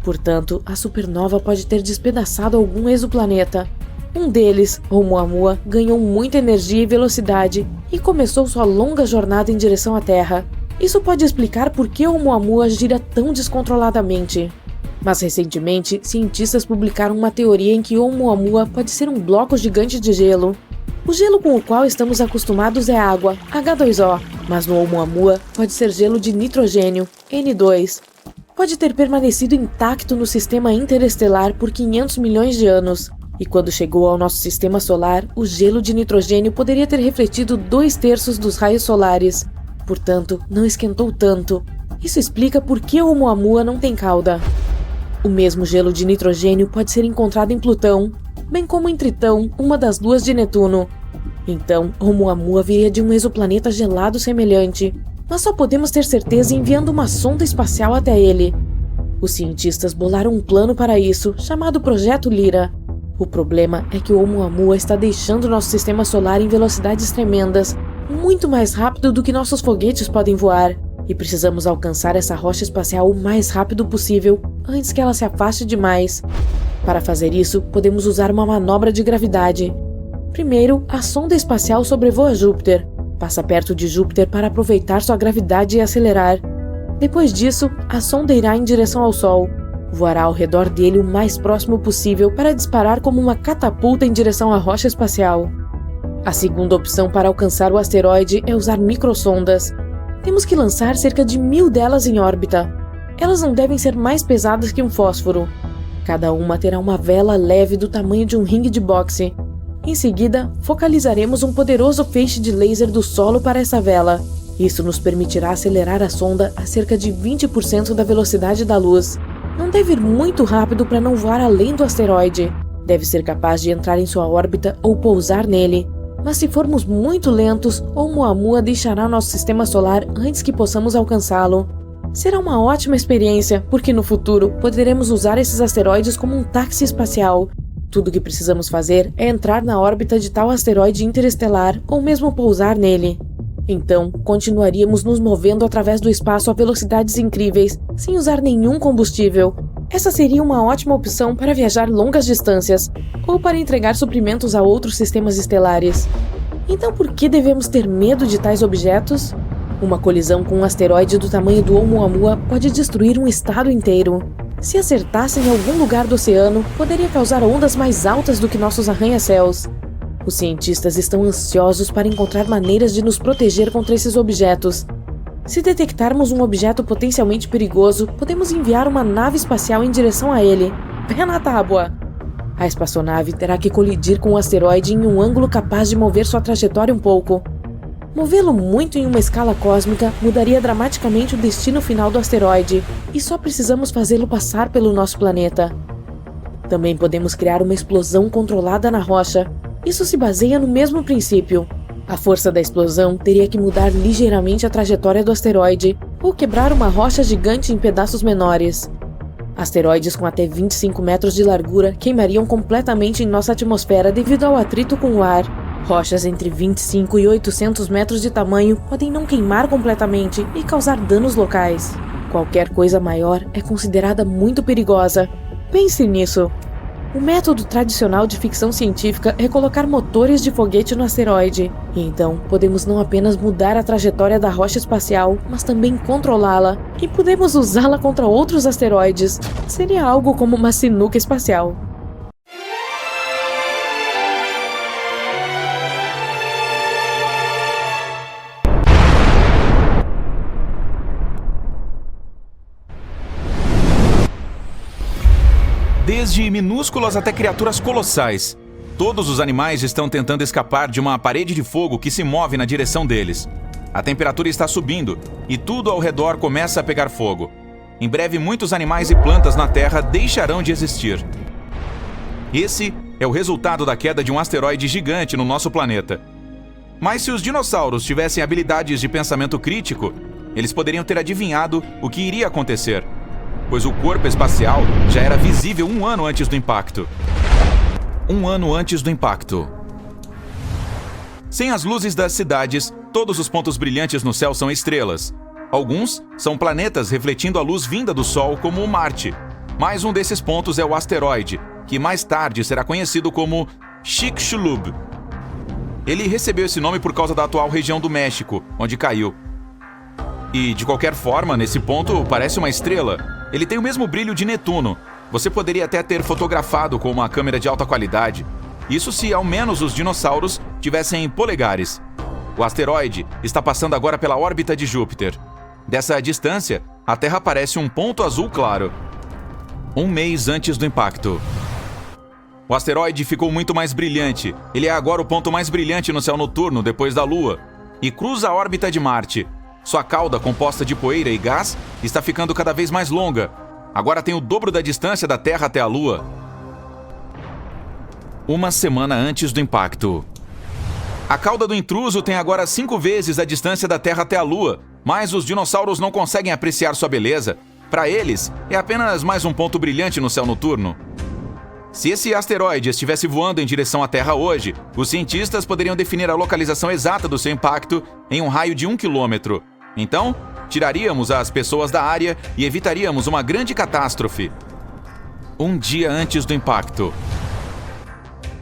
Portanto, a supernova pode ter despedaçado algum exoplaneta. Um deles, Oumuamua, ganhou muita energia e velocidade e começou sua longa jornada em direção à Terra. Isso pode explicar por que Oumuamua gira tão descontroladamente. Mas recentemente, cientistas publicaram uma teoria em que Oumuamua pode ser um bloco gigante de gelo. O gelo com o qual estamos acostumados é água, H2O, mas no Oumuamua pode ser gelo de nitrogênio, N2. Pode ter permanecido intacto no sistema interestelar por 500 milhões de anos, e quando chegou ao nosso sistema solar, o gelo de nitrogênio poderia ter refletido 2/3 dos raios solares. Portanto, não esquentou tanto. Isso explica por que Oumuamua não tem cauda. O mesmo gelo de nitrogênio pode ser encontrado em Plutão, bem como em Tritão, uma das luas de Netuno. Então, Oumuamua viria de um exoplaneta gelado semelhante, mas só podemos ter certeza enviando uma sonda espacial até ele. Os cientistas bolaram um plano para isso, chamado Projeto Lyra. O problema é que Oumuamua está deixando nosso sistema solar em velocidades tremendas, muito mais rápido do que nossos foguetes podem voar, e precisamos alcançar essa rocha espacial o mais rápido possível, antes que ela se afaste demais. Para fazer isso, podemos usar uma manobra de gravidade. Primeiro, a sonda espacial sobrevoa Júpiter, passa perto de Júpiter para aproveitar sua gravidade e acelerar. Depois disso, a sonda irá em direção ao Sol, voará ao redor dele o mais próximo possível para disparar como uma catapulta em direção à rocha espacial. A segunda opção para alcançar o asteroide é usar microsondas. Temos que lançar cerca de 1000 delas em órbita. Elas não devem ser mais pesadas que um fósforo. Cada uma terá uma vela leve do tamanho de um ringue de boxe. Em seguida, focalizaremos um poderoso feixe de laser do solo para essa vela. Isso nos permitirá acelerar a sonda a cerca de 20% da velocidade da luz. Não deve ir muito rápido para não voar além do asteroide. Deve ser capaz de entrar em sua órbita ou pousar nele. Mas se formos muito lentos, Oumuamua deixará nosso sistema solar antes que possamos alcançá-lo. Será uma ótima experiência, porque no futuro poderemos usar esses asteroides como um táxi espacial. Tudo o que precisamos fazer é entrar na órbita de tal asteroide interestelar ou mesmo pousar nele. Então, continuaríamos nos movendo através do espaço a velocidades incríveis, sem usar nenhum combustível. Essa seria uma ótima opção para viajar longas distâncias, ou para entregar suprimentos a outros sistemas estelares. Então por que devemos ter medo de tais objetos? Uma colisão com um asteroide do tamanho do Oumuamua pode destruir um estado inteiro. Se acertasse em algum lugar do oceano, poderia causar ondas mais altas do que nossos arranha-céus. Os cientistas estão ansiosos para encontrar maneiras de nos proteger contra esses objetos. Se detectarmos um objeto potencialmente perigoso, podemos enviar uma nave espacial em direção a ele. Pé na tábua! A espaçonave terá que colidir com o asteroide em um ângulo capaz de mover sua trajetória um pouco. Movê-lo muito em uma escala cósmica mudaria dramaticamente o destino final do asteroide, e só precisamos fazê-lo passar pelo nosso planeta. Também podemos criar uma explosão controlada na rocha. Isso se baseia no mesmo princípio. A força da explosão teria que mudar ligeiramente a trajetória do asteroide, ou quebrar uma rocha gigante em pedaços menores. Asteroides com até 25 metros de largura queimariam completamente em nossa atmosfera devido ao atrito com o ar. Rochas entre 25 e 800 metros de tamanho podem não queimar completamente e causar danos locais. Qualquer coisa maior é considerada muito perigosa. Pense nisso. O método tradicional de ficção científica é colocar motores de foguete no asteroide. E então, podemos não apenas mudar a trajetória da rocha espacial, mas também controlá-la. E podemos usá-la contra outros asteroides. Seria algo como uma sinuca espacial. Desde minúsculas até criaturas colossais. Todos os animais estão tentando escapar de uma parede de fogo que se move na direção deles. A temperatura está subindo e tudo ao redor começa a pegar fogo. Em breve, muitos animais e plantas na Terra deixarão de existir. Esse é o resultado da queda de um asteroide gigante no nosso planeta. Mas se os dinossauros tivessem habilidades de pensamento crítico, eles poderiam ter adivinhado o que iria acontecer, pois o corpo espacial já era visível 1 ano antes do impacto. 1 ano antes do impacto. Sem as luzes das cidades, todos os pontos brilhantes no céu são estrelas. Alguns são planetas refletindo a luz vinda do Sol, como o Marte. Mais um desses pontos é o asteroide, que mais tarde será conhecido como Chicxulub. Ele recebeu esse nome por causa da atual região do México, onde caiu. E, de qualquer forma, nesse ponto parece uma estrela. Ele tem o mesmo brilho de Netuno. Você poderia até ter fotografado com uma câmera de alta qualidade. Isso se ao menos os dinossauros tivessem polegares. O asteroide está passando agora pela órbita de Júpiter. Dessa distância, a Terra parece um ponto azul claro. 1 mês antes do impacto. O asteroide ficou muito mais brilhante. Ele é agora o ponto mais brilhante no céu noturno depois da Lua. E cruza a órbita de Marte. Sua cauda, composta de poeira e gás, está ficando cada vez mais longa. Agora tem o dobro da distância da Terra até a Lua. 1 semana antes do impacto. A cauda do intruso tem agora 5 vezes a distância da Terra até a Lua, mas os dinossauros não conseguem apreciar sua beleza. Para eles, é apenas mais um ponto brilhante no céu noturno. Se esse asteroide estivesse voando em direção à Terra hoje, os cientistas poderiam definir a localização exata do seu impacto em um raio de 1 quilômetro. Então, tiraríamos as pessoas da área e evitaríamos uma grande catástrofe. 1 dia antes do impacto.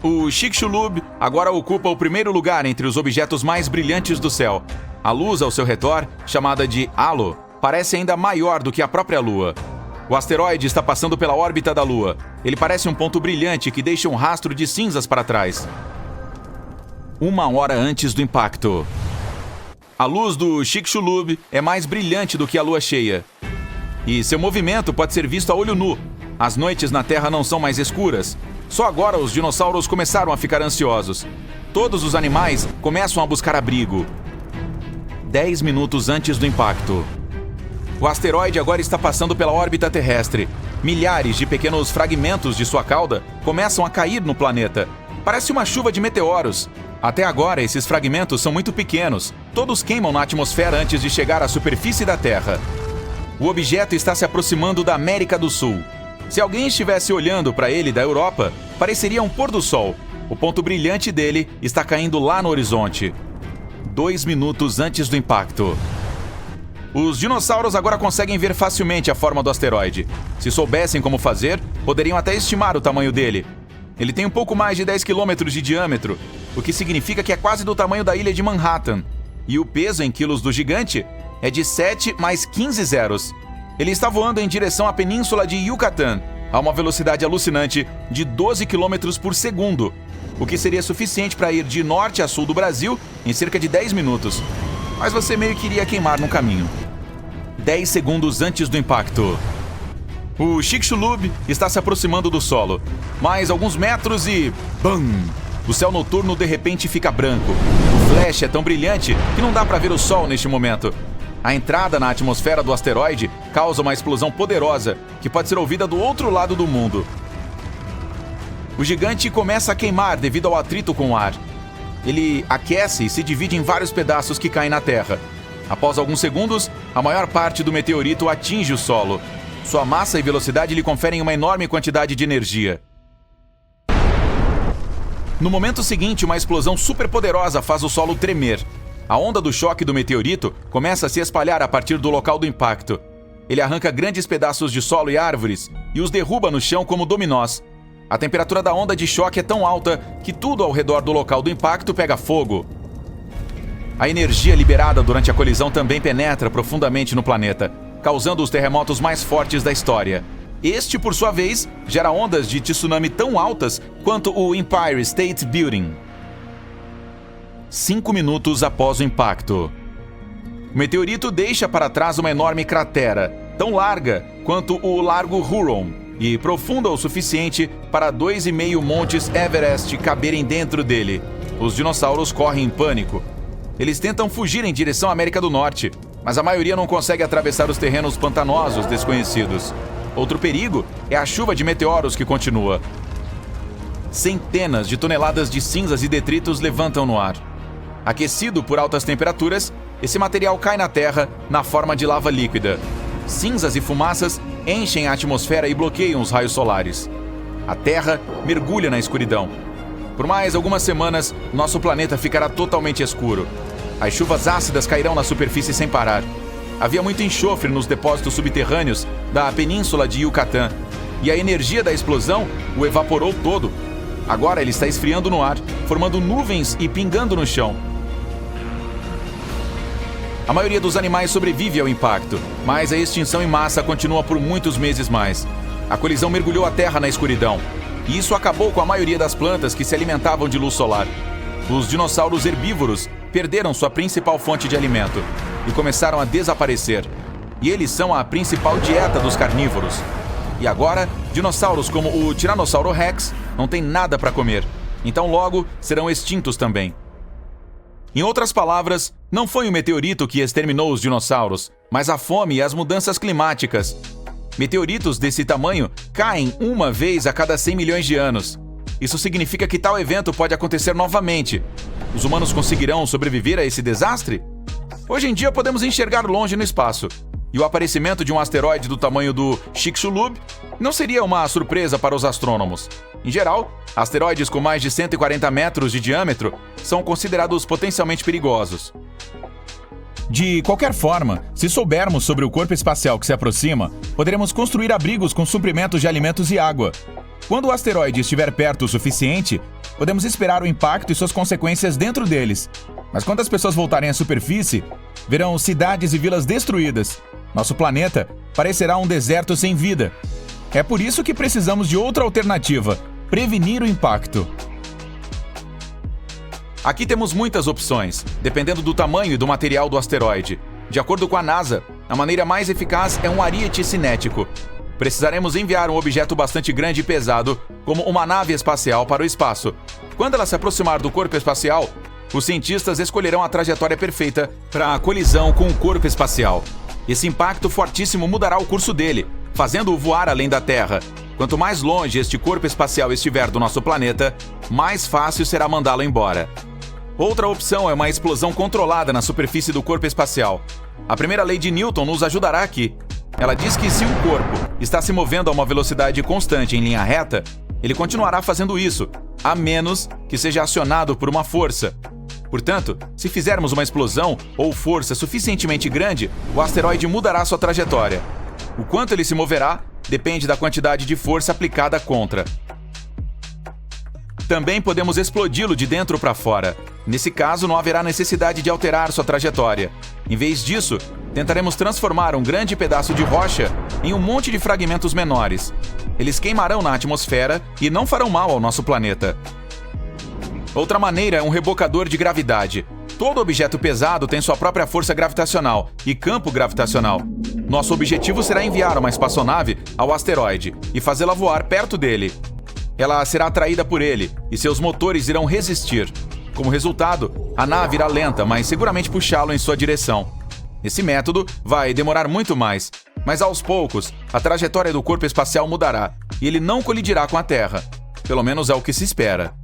O Chicxulub agora ocupa o primeiro lugar entre os objetos mais brilhantes do céu. A luz ao seu redor, chamada de halo, parece ainda maior do que a própria Lua. O asteroide está passando pela órbita da Lua. Ele parece um ponto brilhante que deixa um rastro de cinzas para trás. 1 hora antes do impacto. A luz do Chicxulub é mais brilhante do que a lua cheia. E seu movimento pode ser visto a olho nu. As noites na Terra não são mais escuras. Só agora os dinossauros começaram a ficar ansiosos. Todos os animais começam a buscar abrigo. 10 minutos antes do impacto. O asteroide agora está passando pela órbita terrestre. Milhares de pequenos fragmentos de sua cauda começam a cair no planeta. Parece uma chuva de meteoros. Até agora, esses fragmentos são muito pequenos. Todos queimam na atmosfera antes de chegar à superfície da Terra. O objeto está se aproximando da América do Sul. Se alguém estivesse olhando para ele da Europa, pareceria um pôr do sol. O ponto brilhante dele está caindo lá no horizonte. 2 minutos antes do impacto. Os dinossauros agora conseguem ver facilmente a forma do asteroide. Se soubessem como fazer, poderiam até estimar o tamanho dele. Ele tem um pouco mais de 10 quilômetros de diâmetro, o que significa que é quase do tamanho da ilha de Manhattan. E o peso em quilos do gigante é de 7 mais 15 zeros. Ele está voando em direção à península de Yucatán, a uma velocidade alucinante de 12 quilômetros por segundo, o que seria suficiente para ir de norte a sul do Brasil em cerca de 10 minutos. Mas você meio que iria queimar no caminho. 10 segundos antes do impacto. O Chicxulub está se aproximando do solo. Mais alguns metros e... BAM! O céu noturno de repente fica branco. O flash é tão brilhante que não dá para ver o sol neste momento. A entrada na atmosfera do asteroide causa uma explosão poderosa que pode ser ouvida do outro lado do mundo. O gigante começa a queimar devido ao atrito com o ar. Ele aquece e se divide em vários pedaços que caem na Terra. Após alguns segundos, a maior parte do meteorito atinge o solo. Sua massa e velocidade lhe conferem uma enorme quantidade de energia. No momento seguinte, uma explosão superpoderosa faz o solo tremer. A onda do choque do meteorito começa a se espalhar a partir do local do impacto. Ele arranca grandes pedaços de solo e árvores e os derruba no chão como dominós. A temperatura da onda de choque é tão alta que tudo ao redor do local do impacto pega fogo. A energia liberada durante a colisão também penetra profundamente no planeta, causando os terremotos mais fortes da história. Este, por sua vez, gera ondas de tsunami tão altas quanto o Empire State Building. 5 minutos após o impacto. O meteorito deixa para trás uma enorme cratera, tão larga quanto o Largo Huron, e profunda o suficiente para 2,5 montes Everest caberem dentro dele. Os dinossauros correm em pânico. Eles tentam fugir em direção à América do Norte, mas a maioria não consegue atravessar os terrenos pantanosos desconhecidos. Outro perigo é a chuva de meteoros que continua. Centenas de toneladas de cinzas e detritos levantam no ar. Aquecido por altas temperaturas, esse material cai na Terra na forma de lava líquida. Cinzas e fumaças enchem a atmosfera e bloqueiam os raios solares. A Terra mergulha na escuridão. Por mais algumas semanas, nosso planeta ficará totalmente escuro. As chuvas ácidas cairão na superfície sem parar. Havia muito enxofre nos depósitos subterrâneos da península de Yucatán, e a energia da explosão o evaporou todo. Agora ele está esfriando no ar, formando nuvens e pingando no chão. A maioria dos animais sobrevive ao impacto, mas a extinção em massa continua por muitos meses mais. A colisão mergulhou a Terra na escuridão, e isso acabou com a maioria das plantas que se alimentavam de luz solar. Os dinossauros herbívoros perderam sua principal fonte de alimento e começaram a desaparecer. E eles são a principal dieta dos carnívoros. E agora, dinossauros como o Tiranossauro Rex não têm nada para comer, então logo serão extintos também. Em outras palavras, não foi um meteorito que exterminou os dinossauros, mas a fome e as mudanças climáticas. Meteoritos desse tamanho caem uma vez a cada 100 milhões de anos. Isso significa que tal evento pode acontecer novamente. Os humanos conseguirão sobreviver a esse desastre? Hoje em dia podemos enxergar longe no espaço, e o aparecimento de um asteroide do tamanho do Chicxulub não seria uma surpresa para os astrônomos. Em geral, asteroides com mais de 140 metros de diâmetro são considerados potencialmente perigosos. De qualquer forma, se soubermos sobre o corpo espacial que se aproxima, poderemos construir abrigos com suprimentos de alimentos e água. Quando o asteroide estiver perto o suficiente, podemos esperar o impacto e suas consequências dentro deles. Mas quando as pessoas voltarem à superfície, verão cidades e vilas destruídas. Nosso planeta parecerá um deserto sem vida. É por isso que precisamos de outra alternativa: prevenir o impacto. Aqui temos muitas opções, dependendo do tamanho e do material do asteroide. De acordo com a NASA, a maneira mais eficaz é um ariete cinético. Precisaremos enviar um objeto bastante grande e pesado, como uma nave espacial, para o espaço. Quando ela se aproximar do corpo espacial, os cientistas escolherão a trajetória perfeita para a colisão com o corpo espacial. Esse impacto fortíssimo mudará o curso dele, fazendo-o voar além da Terra. Quanto mais longe este corpo espacial estiver do nosso planeta, mais fácil será mandá-lo embora. Outra opção é uma explosão controlada na superfície do corpo espacial. A primeira lei de Newton nos ajudará aqui. Ela diz que se um corpo está se movendo a uma velocidade constante em linha reta, ele continuará fazendo isso, a menos que seja acionado por uma força. Portanto, se fizermos uma explosão ou força suficientemente grande, o asteroide mudará sua trajetória. O quanto ele se moverá depende da quantidade de força aplicada contra. Também podemos explodi-lo de dentro para fora. Nesse caso, não haverá necessidade de alterar sua trajetória. Em vez disso, tentaremos transformar um grande pedaço de rocha em um monte de fragmentos menores. Eles queimarão na atmosfera e não farão mal ao nosso planeta. Outra maneira é um rebocador de gravidade. Todo objeto pesado tem sua própria força gravitacional e campo gravitacional. Nosso objetivo será enviar uma espaçonave ao asteroide e fazê-la voar perto dele. Ela será atraída por ele e seus motores irão resistir. Como resultado, a nave irá lenta, mas seguramente puxá-lo em sua direção. Esse método vai demorar muito mais, mas aos poucos, a trajetória do corpo espacial mudará e ele não colidirá com a Terra. Pelo menos é o que se espera.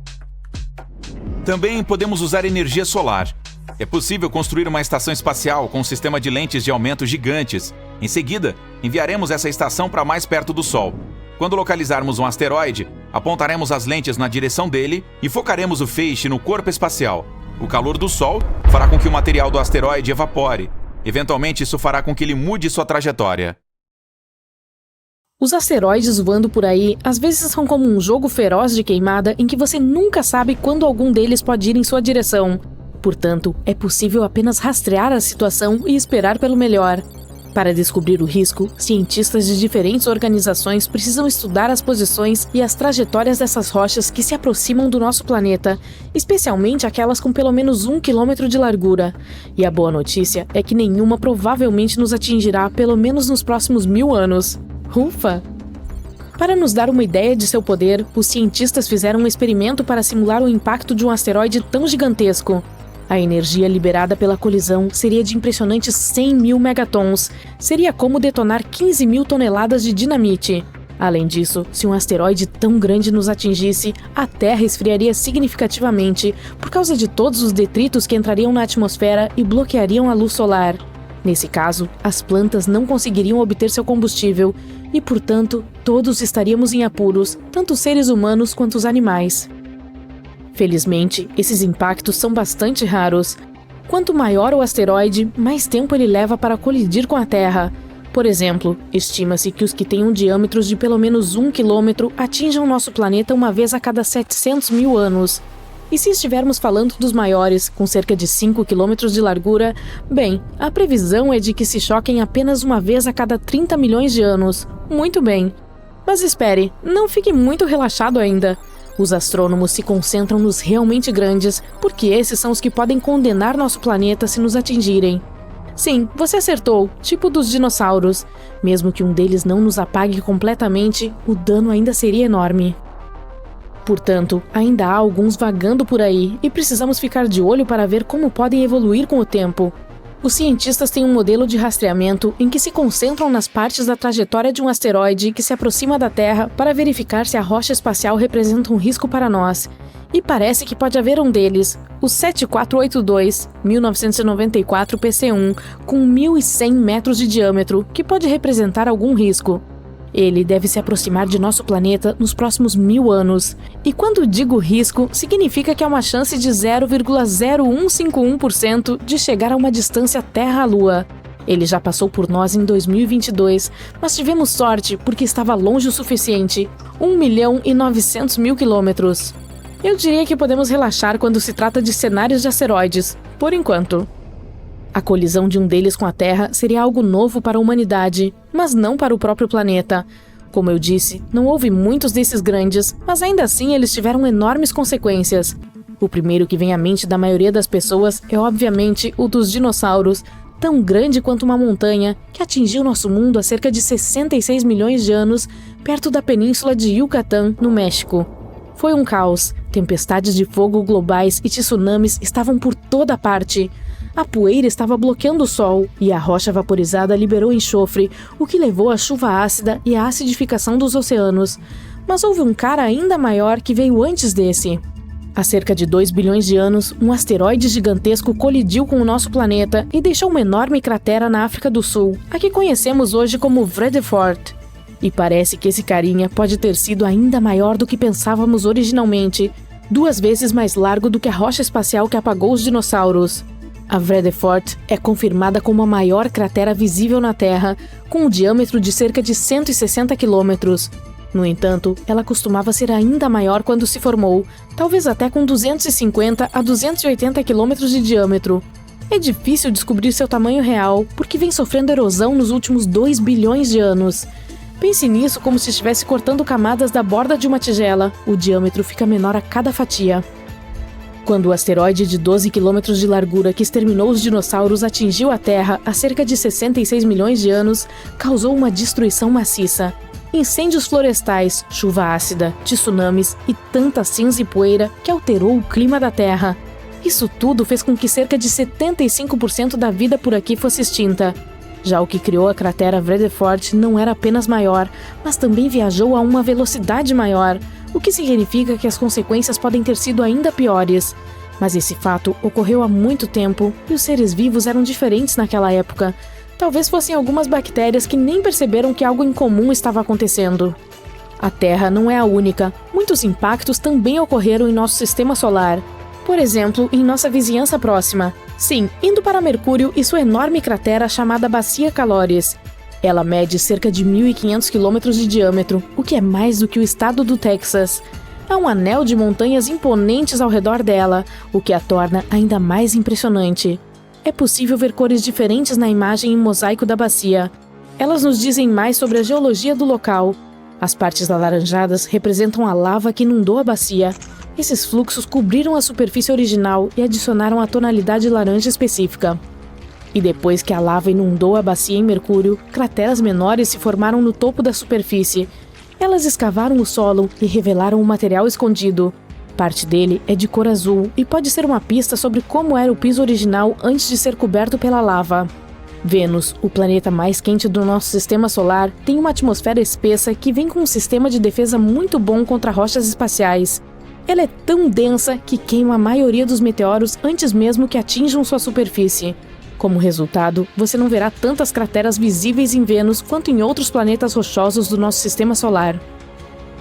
Também podemos usar energia solar. É possível construir uma estação espacial com um sistema de lentes de aumento gigantes. Em seguida, enviaremos essa estação para mais perto do Sol. Quando localizarmos um asteroide, apontaremos as lentes na direção dele e focaremos o feixe no corpo espacial. O calor do Sol fará com que o material do asteroide evapore. Eventualmente, isso fará com que ele mude sua trajetória. Os asteroides voando por aí às vezes são como um jogo feroz de queimada em que você nunca sabe quando algum deles pode ir em sua direção. Portanto, é possível apenas rastrear a situação e esperar pelo melhor. Para descobrir o risco, cientistas de diferentes organizações precisam estudar as posições e as trajetórias dessas rochas que se aproximam do nosso planeta, especialmente aquelas com pelo menos 1 quilômetro de largura. E a boa notícia é que nenhuma provavelmente nos atingirá pelo menos nos próximos 1000 anos. Ufa! Para nos dar uma ideia de seu poder, os cientistas fizeram um experimento para simular o impacto de um asteroide tão gigantesco. A energia liberada pela colisão seria de impressionantes 100.000 megatons. Seria como detonar 15.000 toneladas de dinamite. Além disso, se um asteroide tão grande nos atingisse, a Terra esfriaria significativamente por causa de todos os detritos que entrariam na atmosfera e bloqueariam a luz solar. Nesse caso, as plantas não conseguiriam obter seu combustível e, portanto, todos estaríamos em apuros, tanto os seres humanos quanto os animais. Felizmente, esses impactos são bastante raros. Quanto maior o asteroide, mais tempo ele leva para colidir com a Terra. Por exemplo, estima-se que os que tenham diâmetros de pelo menos 1 quilômetro atinjam nosso planeta uma vez a cada 700.000 anos. E se estivermos falando dos maiores, com cerca de 5 quilômetros de largura, bem, a previsão é de que se choquem apenas uma vez a cada 30 milhões de anos. Muito bem. Mas espere, não fique muito relaxado ainda. Os astrônomos se concentram nos realmente grandes, porque esses são os que podem condenar nosso planeta se nos atingirem. Sim, você acertou, tipo dos dinossauros. Mesmo que um deles não nos apague completamente, o dano ainda seria enorme. Portanto, ainda há alguns vagando por aí e precisamos ficar de olho para ver como podem evoluir com o tempo. Os cientistas têm um modelo de rastreamento em que se concentram nas partes da trajetória de um asteroide que se aproxima da Terra para verificar se a rocha espacial representa um risco para nós. E parece que pode haver um deles, o 7482, 1994 PC1, com 1.100 metros de diâmetro, que pode representar algum risco. Ele deve se aproximar de nosso planeta nos próximos 1000 anos. E quando digo risco, significa que há uma chance de 0,0151% de chegar a uma distância Terra-Lua. Ele já passou por nós em 2022, mas tivemos sorte porque estava longe o suficiente, 1.900.000 quilômetros. Eu diria que podemos relaxar quando se trata de cenários de asteroides, por enquanto. A colisão de um deles com a Terra seria algo novo para a humanidade, mas não para o próprio planeta. Como eu disse, não houve muitos desses grandes, mas ainda assim eles tiveram enormes consequências. O primeiro que vem à mente da maioria das pessoas é obviamente o dos dinossauros, tão grande quanto uma montanha, que atingiu nosso mundo há cerca de 66 milhões de anos, perto da península de Yucatán, no México. Foi um caos. Tempestades de fogo globais e tsunamis estavam por toda parte. A poeira estava bloqueando o sol e a rocha vaporizada liberou enxofre, o que levou à chuva ácida e à acidificação dos oceanos. Mas houve um cara ainda maior que veio antes desse. Há cerca de 2 bilhões de anos, um asteroide gigantesco colidiu com o nosso planeta e deixou uma enorme cratera na África do Sul, a que conhecemos hoje como Vredefort. E parece que esse carinha pode ter sido ainda maior do que pensávamos originalmente, 2 vezes mais largo do que a rocha espacial que apagou os dinossauros. A Vredefort é confirmada como a maior cratera visível na Terra, com um diâmetro de cerca de 160 quilômetros. No entanto, ela costumava ser ainda maior quando se formou, talvez até com 250 a 280 quilômetros de diâmetro. É difícil descobrir seu tamanho real, porque vem sofrendo erosão nos últimos 2 bilhões de anos. Pense nisso como se estivesse cortando camadas da borda de uma tigela. O diâmetro fica menor a cada fatia. Quando o asteroide de 12 quilômetros de largura que exterminou os dinossauros atingiu a Terra há cerca de 66 milhões de anos, causou uma destruição maciça. Incêndios florestais, chuva ácida, tsunamis e tanta cinza e poeira que alterou o clima da Terra. Isso tudo fez com que cerca de 75% da vida por aqui fosse extinta. Já o que criou a cratera Vredefort não era apenas maior, mas também viajou a uma velocidade maior, o que significa que as consequências podem ter sido ainda piores. Mas esse fato ocorreu há muito tempo e os seres vivos eram diferentes naquela época. Talvez fossem algumas bactérias que nem perceberam que algo incomum estava acontecendo. A Terra não é a única. Muitos impactos também ocorreram em nosso sistema solar. Por exemplo, em nossa vizinhança próxima. Sim, indo para Mercúrio e sua enorme cratera chamada Bacia Caloris. Ela mede cerca de 1.500 quilômetros de diâmetro, o que é mais do que o estado do Texas. Há um anel de montanhas imponentes ao redor dela, o que a torna ainda mais impressionante. É possível ver cores diferentes na imagem em mosaico da bacia. Elas nos dizem mais sobre a geologia do local. As partes alaranjadas representam a lava que inundou a bacia. Esses fluxos cobriram a superfície original e adicionaram a tonalidade laranja específica. E depois que a lava inundou a bacia em Mercúrio, crateras menores se formaram no topo da superfície. Elas escavaram o solo e revelaram o material escondido. Parte dele é de cor azul e pode ser uma pista sobre como era o piso original antes de ser coberto pela lava. Vênus, o planeta mais quente do nosso sistema solar, tem uma atmosfera espessa que vem com um sistema de defesa muito bom contra rochas espaciais. Ela é tão densa que queima a maioria dos meteoros antes mesmo que atinjam sua superfície. Como resultado, você não verá tantas crateras visíveis em Vênus quanto em outros planetas rochosos do nosso sistema solar.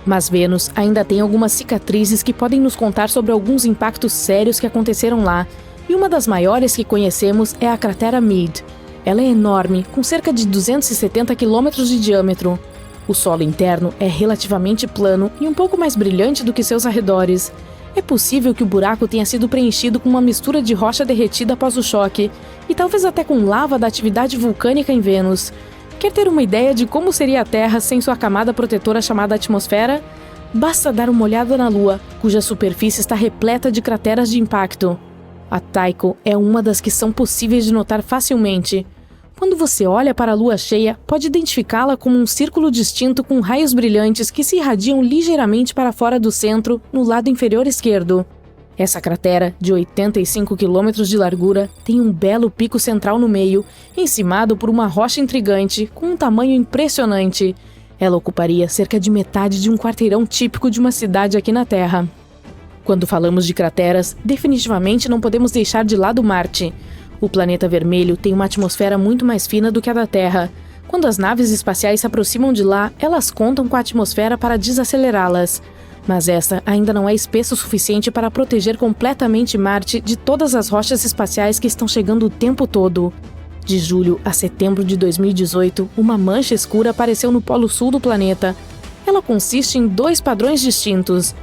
Mas Vênus ainda tem algumas cicatrizes que podem nos contar sobre alguns impactos sérios que aconteceram lá, e uma das maiores que conhecemos é a cratera Meade. Ela é enorme, com cerca de 270 quilômetros de diâmetro. O solo interno é relativamente plano e um pouco mais brilhante do que seus arredores. É possível que o buraco tenha sido preenchido com uma mistura de rocha derretida após o choque, e talvez até com lava da atividade vulcânica em Vênus. Quer ter uma ideia de como seria a Terra sem sua camada protetora chamada atmosfera? Basta dar uma olhada na Lua, cuja superfície está repleta de crateras de impacto. A Tycho é uma das que são possíveis de notar facilmente. Quando você olha para a lua cheia, pode identificá-la como um círculo distinto com raios brilhantes que se irradiam ligeiramente para fora do centro, no lado inferior esquerdo. Essa cratera, de 85 quilômetros de largura, tem um belo pico central no meio, encimado por uma rocha intrigante, com um tamanho impressionante. Ela ocuparia cerca de metade de um quarteirão típico de uma cidade aqui na Terra. Quando falamos de crateras, definitivamente não podemos deixar de lado Marte. O planeta vermelho tem uma atmosfera muito mais fina do que a da Terra. Quando as naves espaciais se aproximam de lá, elas contam com a atmosfera para desacelerá-las. Mas essa ainda não é espessa o suficiente para proteger completamente Marte de todas as rochas espaciais que estão chegando o tempo todo. De julho a setembro de 2018, uma mancha escura apareceu no polo sul do planeta. Ela consiste em 2 padrões distintos.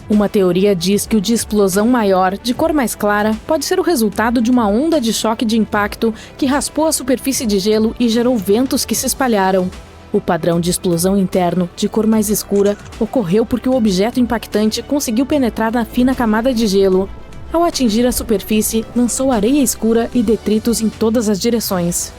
Uma teoria diz que o de explosão maior, de cor mais clara, pode ser o resultado de uma onda de choque de impacto que raspou a superfície de gelo e gerou ventos que se espalharam. O padrão de explosão interno, de cor mais escura, ocorreu porque o objeto impactante conseguiu penetrar na fina camada de gelo. Ao atingir a superfície, lançou areia escura e detritos em todas as direções.